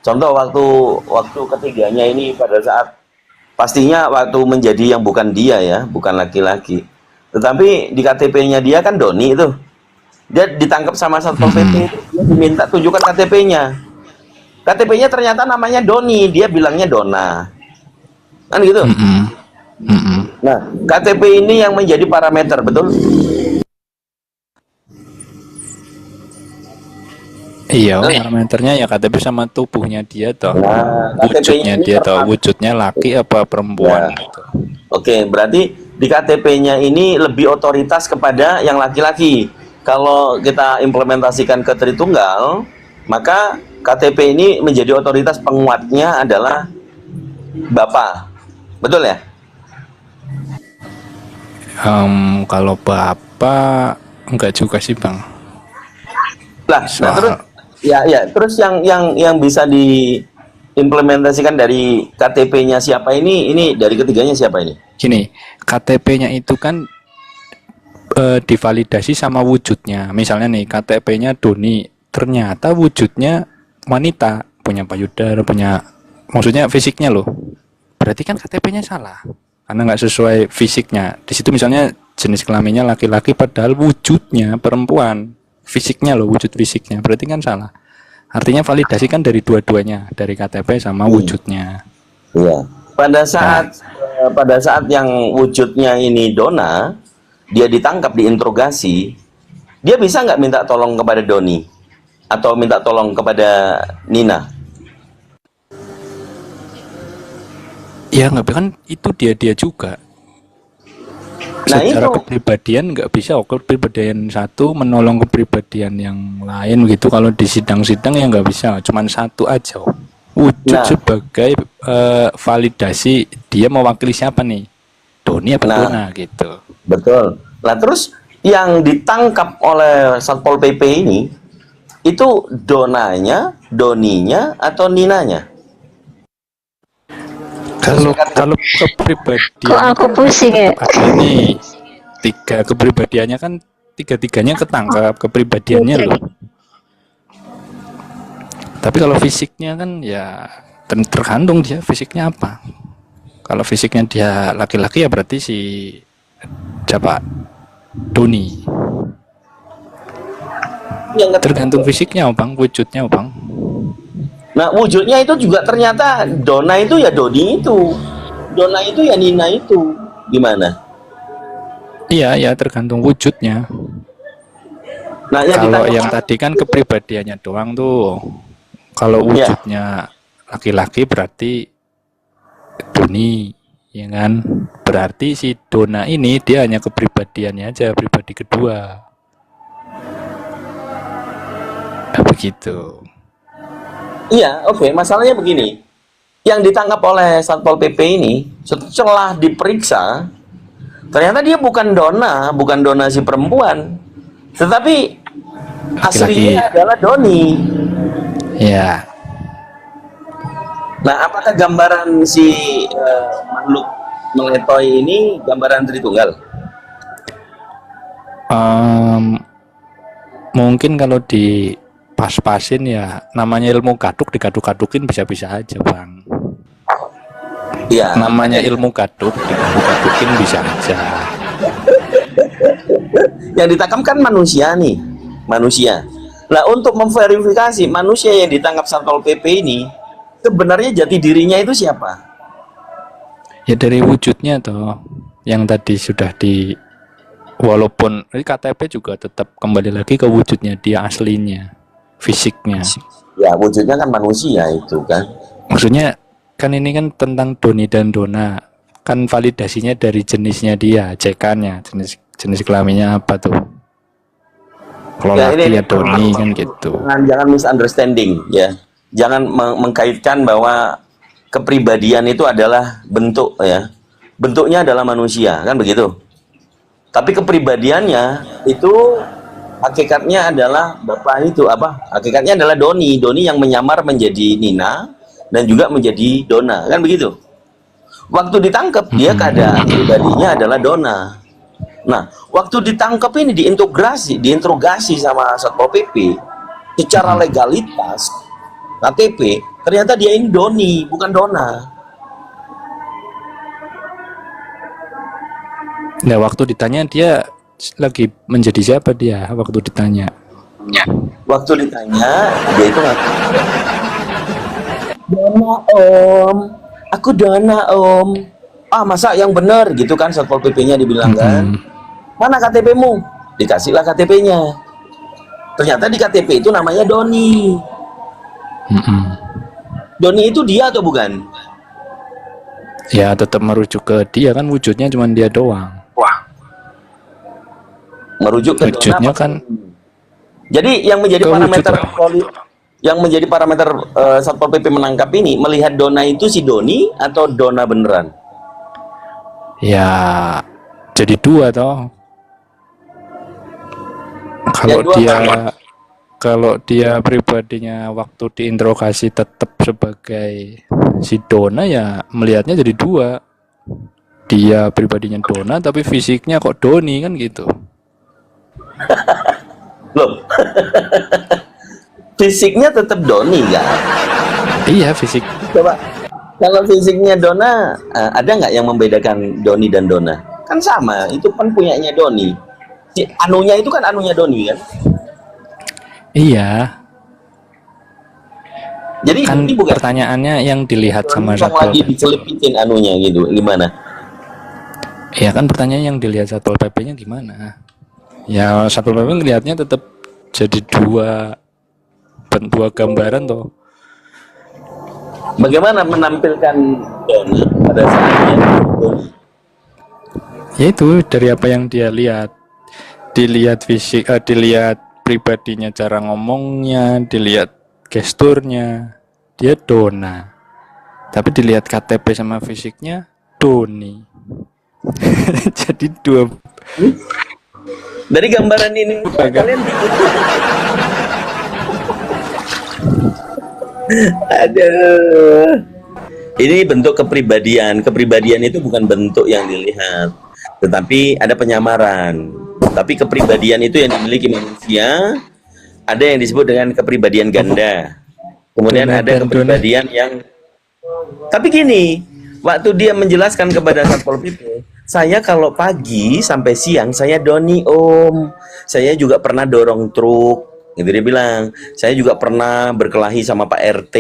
Contoh waktu ketiganya ini pada saat pastinya waktu menjadi yang bukan dia ya, bukan laki-laki. Tetapi di KTP-nya dia kan Doni itu. Dia ditangkap sama Satpol PP itu, dia diminta tunjukkan KTP-nya. KTP-nya ternyata namanya Doni, dia bilangnya Dona. Kan gitu. Nah, KTP ini yang menjadi parameter, betul? Iya, parameternya ya KTP sama tubuhnya dia toh. Nah, Wujudnya dia toh, wujudnya laki apa perempuan gitu. Oke, berarti di KTP-nya ini lebih otoritas kepada yang laki-laki. Kalau kita implementasikan ke Tritunggal, maka KTP ini menjadi otoritas penguatnya adalah Bapak. Betul ya? Kalau bapak enggak juga sih bang. Nah, terus terus yang bisa diimplementasikan dari KTP-nya siapa ini dari ketiganya siapa ini? Gini, KTP-nya itu kan divalidasi sama wujudnya. Misalnya nih KTP-nya Doni, ternyata wujudnya wanita, punya payudara, maksudnya fisiknya loh. Berarti kan KTP-nya salah karena nggak sesuai fisiknya. Di situ misalnya jenis kelaminnya laki-laki padahal wujudnya perempuan, fisiknya loh, wujud fisiknya, berarti kan salah. Artinya validasi kan dari dua-duanya, dari KTP sama wujudnya. Iya. Pada saat yang wujudnya ini Dona, dia ditangkap, diinterogasi, dia bisa nggak minta tolong kepada Doni atau minta tolong kepada Nina? Ya nggak, kan itu dia juga. Nah, secara itu kepribadian nggak bisa kepribadian satu menolong kepribadian yang lain gitu. Kalau di sidang-sidang ya nggak bisa, cuman satu aja wujud sebagai validasi dia mewakili siapa nih, Doni apa Dona gitu. Betul. Nah, terus yang ditangkap oleh Satpol PP ini itu Donanya, Doninya atau Ninanya? Kalau kepribadian Kok aku pusing ya? ini tiga kepribadiannya kan tiga-tiganya ketangkap kepribadiannya loh. Tapi kalau fisiknya kan ya tergantung dia fisiknya apa. Kalau fisiknya dia laki-laki ya berarti si siapa, Doni. Tergantung fisiknya bang, wujudnya bang. Nah, wujudnya itu juga ternyata Dona itu ya Doni itu, Dona itu ya Nina itu, gimana? Iya, ya tergantung wujudnya. Nah, kalau yang tadi kan kepribadiannya doang tuh. Kalau wujudnya laki-laki berarti Doni, ya kan? Berarti si Dona ini dia hanya kepribadiannya aja, pribadi kedua. Nah, begitu. Iya, oke. Masalahnya begini, yang ditangkap oleh Satpol PP ini setelah diperiksa, ternyata dia bukan Dona si perempuan, tetapi aslinya adalah Doni. Ya. Nah, apakah gambaran si makhluk meletoy ini gambaran Tritunggal? Mungkin kalau di pas-pasin ya namanya ilmu kaduk, digaduk-gadukin bisa-bisa aja bang. Iya. Namanya ilmu kaduk, digaduk-gadukin bisa aja. Yang ditangkap kan manusia nih, manusia. Nah, untuk memverifikasi manusia yang ditangkap Satpol PP ini sebenarnya jati dirinya itu siapa? Ya dari wujudnya toh, yang tadi sudah walaupun KTP juga tetap kembali lagi ke wujudnya dia aslinya. Fisiknya ya, wujudnya kan manusia itu kan, maksudnya kan ini kan tentang Doni dan Dona kan validasinya dari jenisnya dia, cekannya jenis kelaminnya apa tuh. Kalau ya, laki ya Doni kan gitu. Jangan misunderstanding ya, jangan mengkaitkan bahwa kepribadian itu adalah bentuk ya, bentuknya adalah manusia kan begitu, tapi kepribadiannya itu hakikatnya adalah bapak itu apa? Hakikatnya adalah Doni yang menyamar menjadi Nina dan juga menjadi Dona, kan begitu. Waktu ditangkap dia keadaan pribadinya adalah Dona. Nah, waktu ditangkap ini diinterogasi sama Satpol PP secara legalitas KTP, ternyata dia ini Doni, bukan Dona. Nah, waktu ditanya dia lagi menjadi siapa dia waktu ditanya? Waktu ditanya, dia itu ngaku, Dona om, aku Dona om. Ah masa yang benar gitu kan, Satpol PP-nya dibilang kan. Mana KTP-mu? Dikasihlah KTP-nya. Ternyata di KTP itu namanya Doni. Doni itu dia atau bukan? Ya tetap merujuk ke dia kan, wujudnya cuma dia doang. Wah. Merujuk ke wujudnya Dona kan. Jadi yang menjadi parameter Satpol PP menangkap ini, melihat Dona itu si Doni atau Dona beneran? Ya jadi dua toh. Kalau dia pribadinya waktu diinterogasi tetap sebagai si Dona, ya melihatnya jadi dua. Dia pribadinya Dona tapi fisiknya kok Doni kan gitu. Loh. Fisiknya tetap Doni kan? Iya fisik. Coba kalau fisiknya Dona, ada nggak yang membedakan Doni dan Dona? Kan sama, itu kan punyanya Doni. Si anunya itu kan anunya Doni kan? Iya. Jadi kan ini bukan pertanyaannya yang dilihat sama Satpol Satpol lagi PP. dicelipitin anunya gitu, gimana? Ya kan pertanyaan yang dilihat Satpol PP-nya gimana? Ya Satpol PP ngelihatnya tetap jadi dua gambaran toh. Bagaimana menampilkan Dona pada saatnya Doni? Ya itu dari apa yang dia lihat, dilihat fisik, dilihat pribadinya, cara ngomongnya, dilihat gesturnya, dia Dona. Tapi dilihat KTP sama fisiknya Doni. Jadi dua. Dari gambaran ini kalian aduh. Ini bentuk kepribadian. Kepribadian itu bukan bentuk yang dilihat, tetapi ada penyamaran. Tapi kepribadian itu yang dimiliki manusia, ada yang disebut dengan kepribadian ganda. Kemudian Dona ada dan kepribadian yang, tapi gini, waktu dia menjelaskan kepada Satpol PP, saya kalau pagi sampai siang saya Doni om, saya juga pernah dorong truk, gitu dia bilang. Saya juga pernah berkelahi sama Pak RT,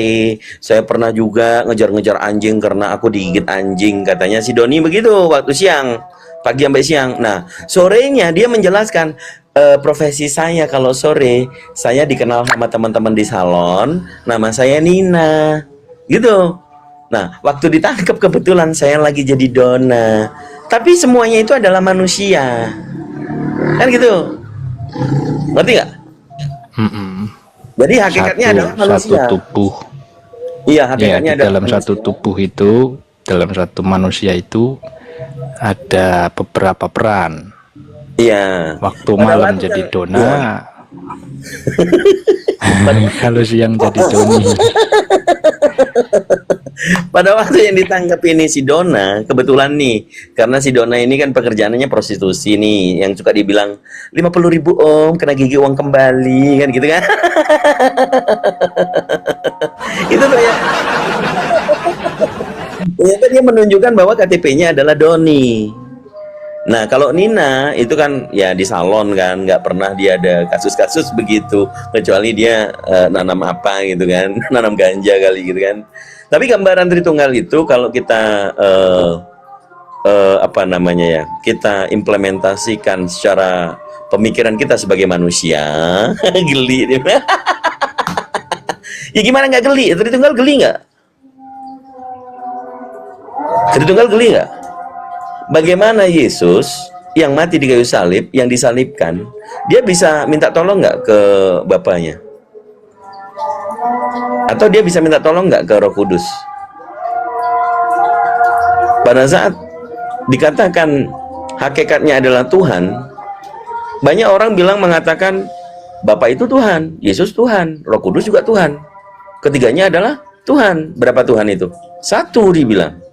saya pernah juga ngejar-ngejar anjing karena aku digigit anjing, katanya si Doni begitu waktu siang, pagi sampai siang. Nah sorenya dia menjelaskan, profesi saya kalau sore saya dikenal sama teman-teman di salon, nama saya Nina, gitu. Nah waktu ditangkap kebetulan saya lagi jadi Dona, tapi semuanya itu adalah manusia, kan gitu, ngerti nggak? Jadi hakikatnya adalah manusia. Satu tubuh. Iya, Ya, hakikatnya di adalah dalam manusia. satu tubuh itu, dalam satu manusia itu ada beberapa peran. Iya. Waktu Pada malam waktu jadi kan- Dona, kalau siang jadi Doni. Pada waktu yang ditangkap ini si Dona, kebetulan nih, karena si Dona ini kan pekerjaannya prostitusi nih, yang suka dibilang 50.000 om, kena gigi uang kembali, kan gitu kan? Itu tuh ya. Ternyata dia menunjukkan bahwa KTP-nya adalah Doni. Nah kalau Nina itu kan ya di salon kan, nggak pernah dia ada kasus-kasus begitu, kecuali dia nanam apa gitu kan, nanam ganja kali gitu kan. Tapi gambaran Tritunggal itu kalau kita apa namanya ya, kita implementasikan secara pemikiran kita sebagai manusia, geli dia. Ya gimana nggak geli? Tritunggal geli nggak? Tritunggal geli nggak? Bagaimana Yesus yang mati di kayu salib, yang disalibkan, dia bisa minta tolong nggak ke Bapaknya? Atau dia bisa minta tolong nggak ke Roh Kudus? Pada saat dikatakan hakikatnya adalah Tuhan, banyak orang bilang mengatakan Bapa itu Tuhan, Yesus Tuhan, Roh Kudus juga Tuhan. Ketiganya adalah Tuhan. Berapa Tuhan itu? Satu dibilang.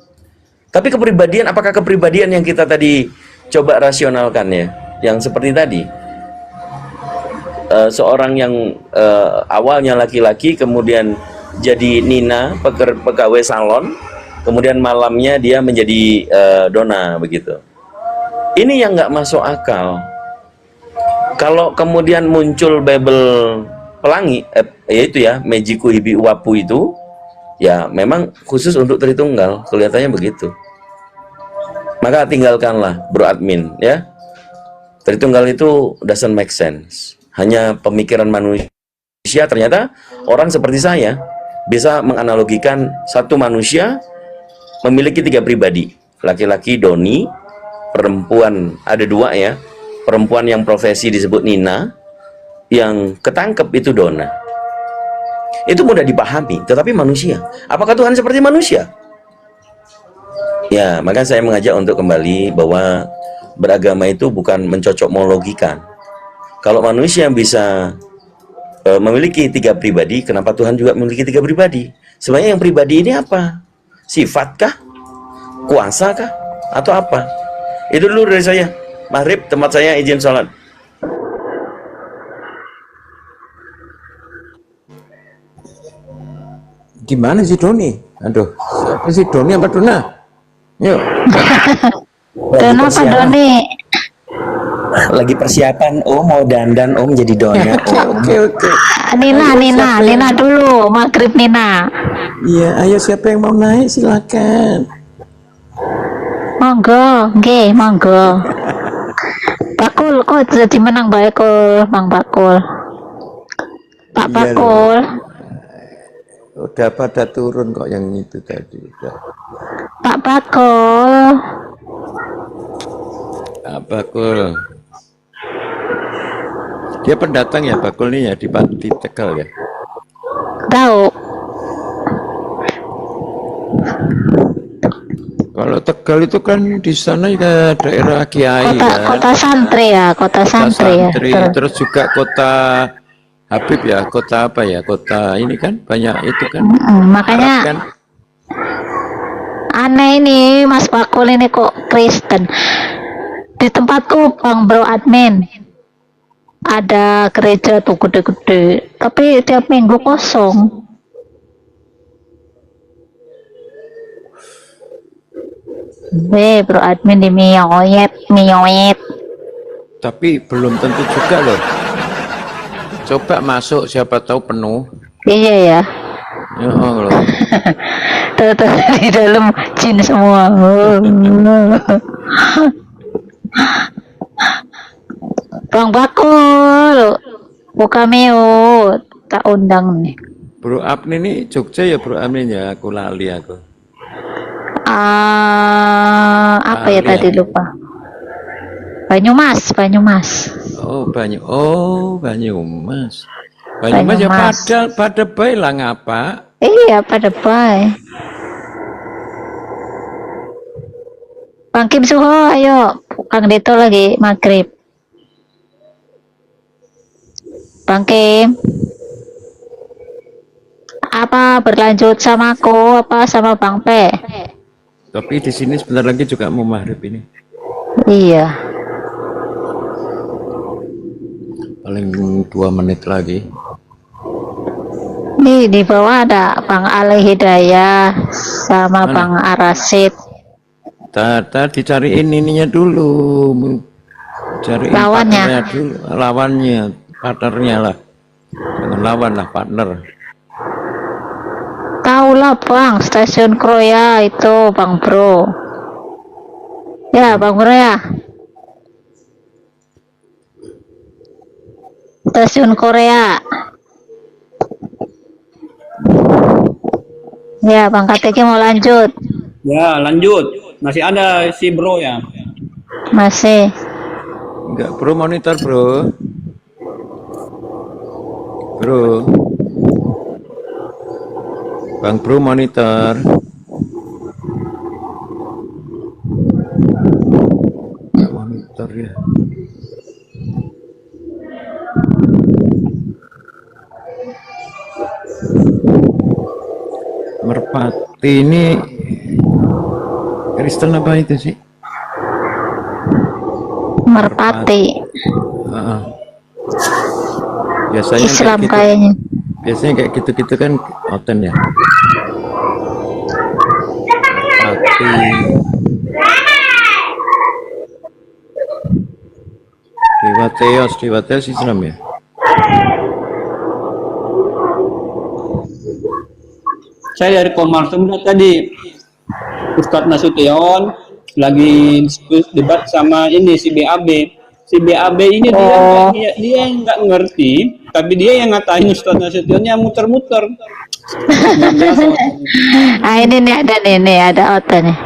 Tapi kepribadian, apakah kepribadian yang kita tadi coba rasionalkan ya, yang seperti tadi, seorang yang awalnya laki-laki kemudian jadi Nina, pegawai salon, kemudian malamnya dia menjadi Dona begitu. Ini yang nggak masuk akal. Kalau kemudian muncul Babel pelangi, yaitu ya Mejiku Hibi Uwapu itu, ya memang khusus untuk Tritunggal, kelihatannya begitu. Maka tinggalkanlah bro admin ya. Tritunggal itu doesn't make sense. Hanya pemikiran manusia. Ternyata orang seperti saya bisa menganalogikan satu manusia memiliki 3 pribadi. Laki-laki Doni, perempuan ada 2 ya. Perempuan yang profesi disebut Nina, yang ketangkep itu Dona. Itu mudah dipahami, tetapi manusia. Apakah Tuhan seperti manusia? Ya, maka saya mengajak untuk kembali bahwa beragama itu bukan mencocokmologikan. Kalau manusia bisa memiliki 3 pribadi, kenapa Tuhan juga memiliki 3 pribadi? Sebenarnya yang pribadi ini apa? Sifatkah? Kuasakah? Atau apa? Itu dulu dari saya. Maghrib, tempat saya, izin sholat. Gimana sih Doni? Aduh, siapa sih Doni apa Dona? Yuk. Dona apa Doni? Lagi persiapan, mau dandan, jadi Dona. Oke. Nina dulu, maghrib Nina. Iya, ayo siapa yang mau naik silakan. Monggo, nggih, monggo. Bakul kok jadi menang Bakul, Mang Bakul. Pak Iya, Bakul. Udah pada turun kok yang itu tadi. Udah. Pak Bakul. Pak Bakul. Dia pendatang ya Bakul nih ya di Tegal ya. Tahu. Kalau Tegal itu kan di sana ya daerah Kiai Kota santri ya, kota santri ya. Terus juga kota Habib ya, kota apa ya? Kota ini kan banyak itu kan. Makanya Arab kan? aneh ini Mas Bakul ini kok Kristen. Di tempatku Bang Bro admin ada gereja tuh gede-gede, tapi tiap minggu kosong. Bro admin di mioyet. Tapi belum tentu juga loh. Coba masuk, siapa tahu penuh. Iya ya. Ya Allah. Ternyata di dalam jin semua. Bang Bakul, buka mute, tak undang nih. Bro Apni ini Jogja ya Bro Apni ya, aku lali aku. Apa ya tadi lupa. Banyumas. Oh Banyumas. Banyumas ya pada baik lah ngapa? Iya pada baik. Bang Kim Suho, ayo. Kang Deto lagi maghrib. Bang Kim. Apa berlanjut sama aku apa sama Bang P? Tapi di sini sebentar lagi juga mau maghrib ini. Iya. Paling 2 menit lagi. Nih di bawah ada Bang Ali Hidayah sama Mana? Bang Arasid. Tadi cariin ininya dulu. Cariin Lawannya. partnernya dulu. Lawannya, partnernya lah. Jangan lawan lah, partner. Tahu lah Bang, stasiun Kroya itu Bang Bro. Ya Bang Bro ya. Stasiun Korea. Ya Bang KTK mau lanjut. Ya lanjut, masih ada si bro ya. Masih. Enggak Bro, monitor Bro. Bro. Bang Bro monitor. Enggak monitor ya. Merpati ini Kristen apa itu sih? Merpati. Biasanya Islam kayak gitu, kayaknya. biasanya kayak gitu-gitu kan oten ya. Merpati. Dewa Teos Islam ya. Saya dari Komar sebenarnya tadi Ustadz Nasution lagi debat sama ini si BAB. Si BAB ini dia nggak ngerti, tapi dia yang ngatain Ustadz Nasutionnya muter-muter. Ah ini nih ada oto nih.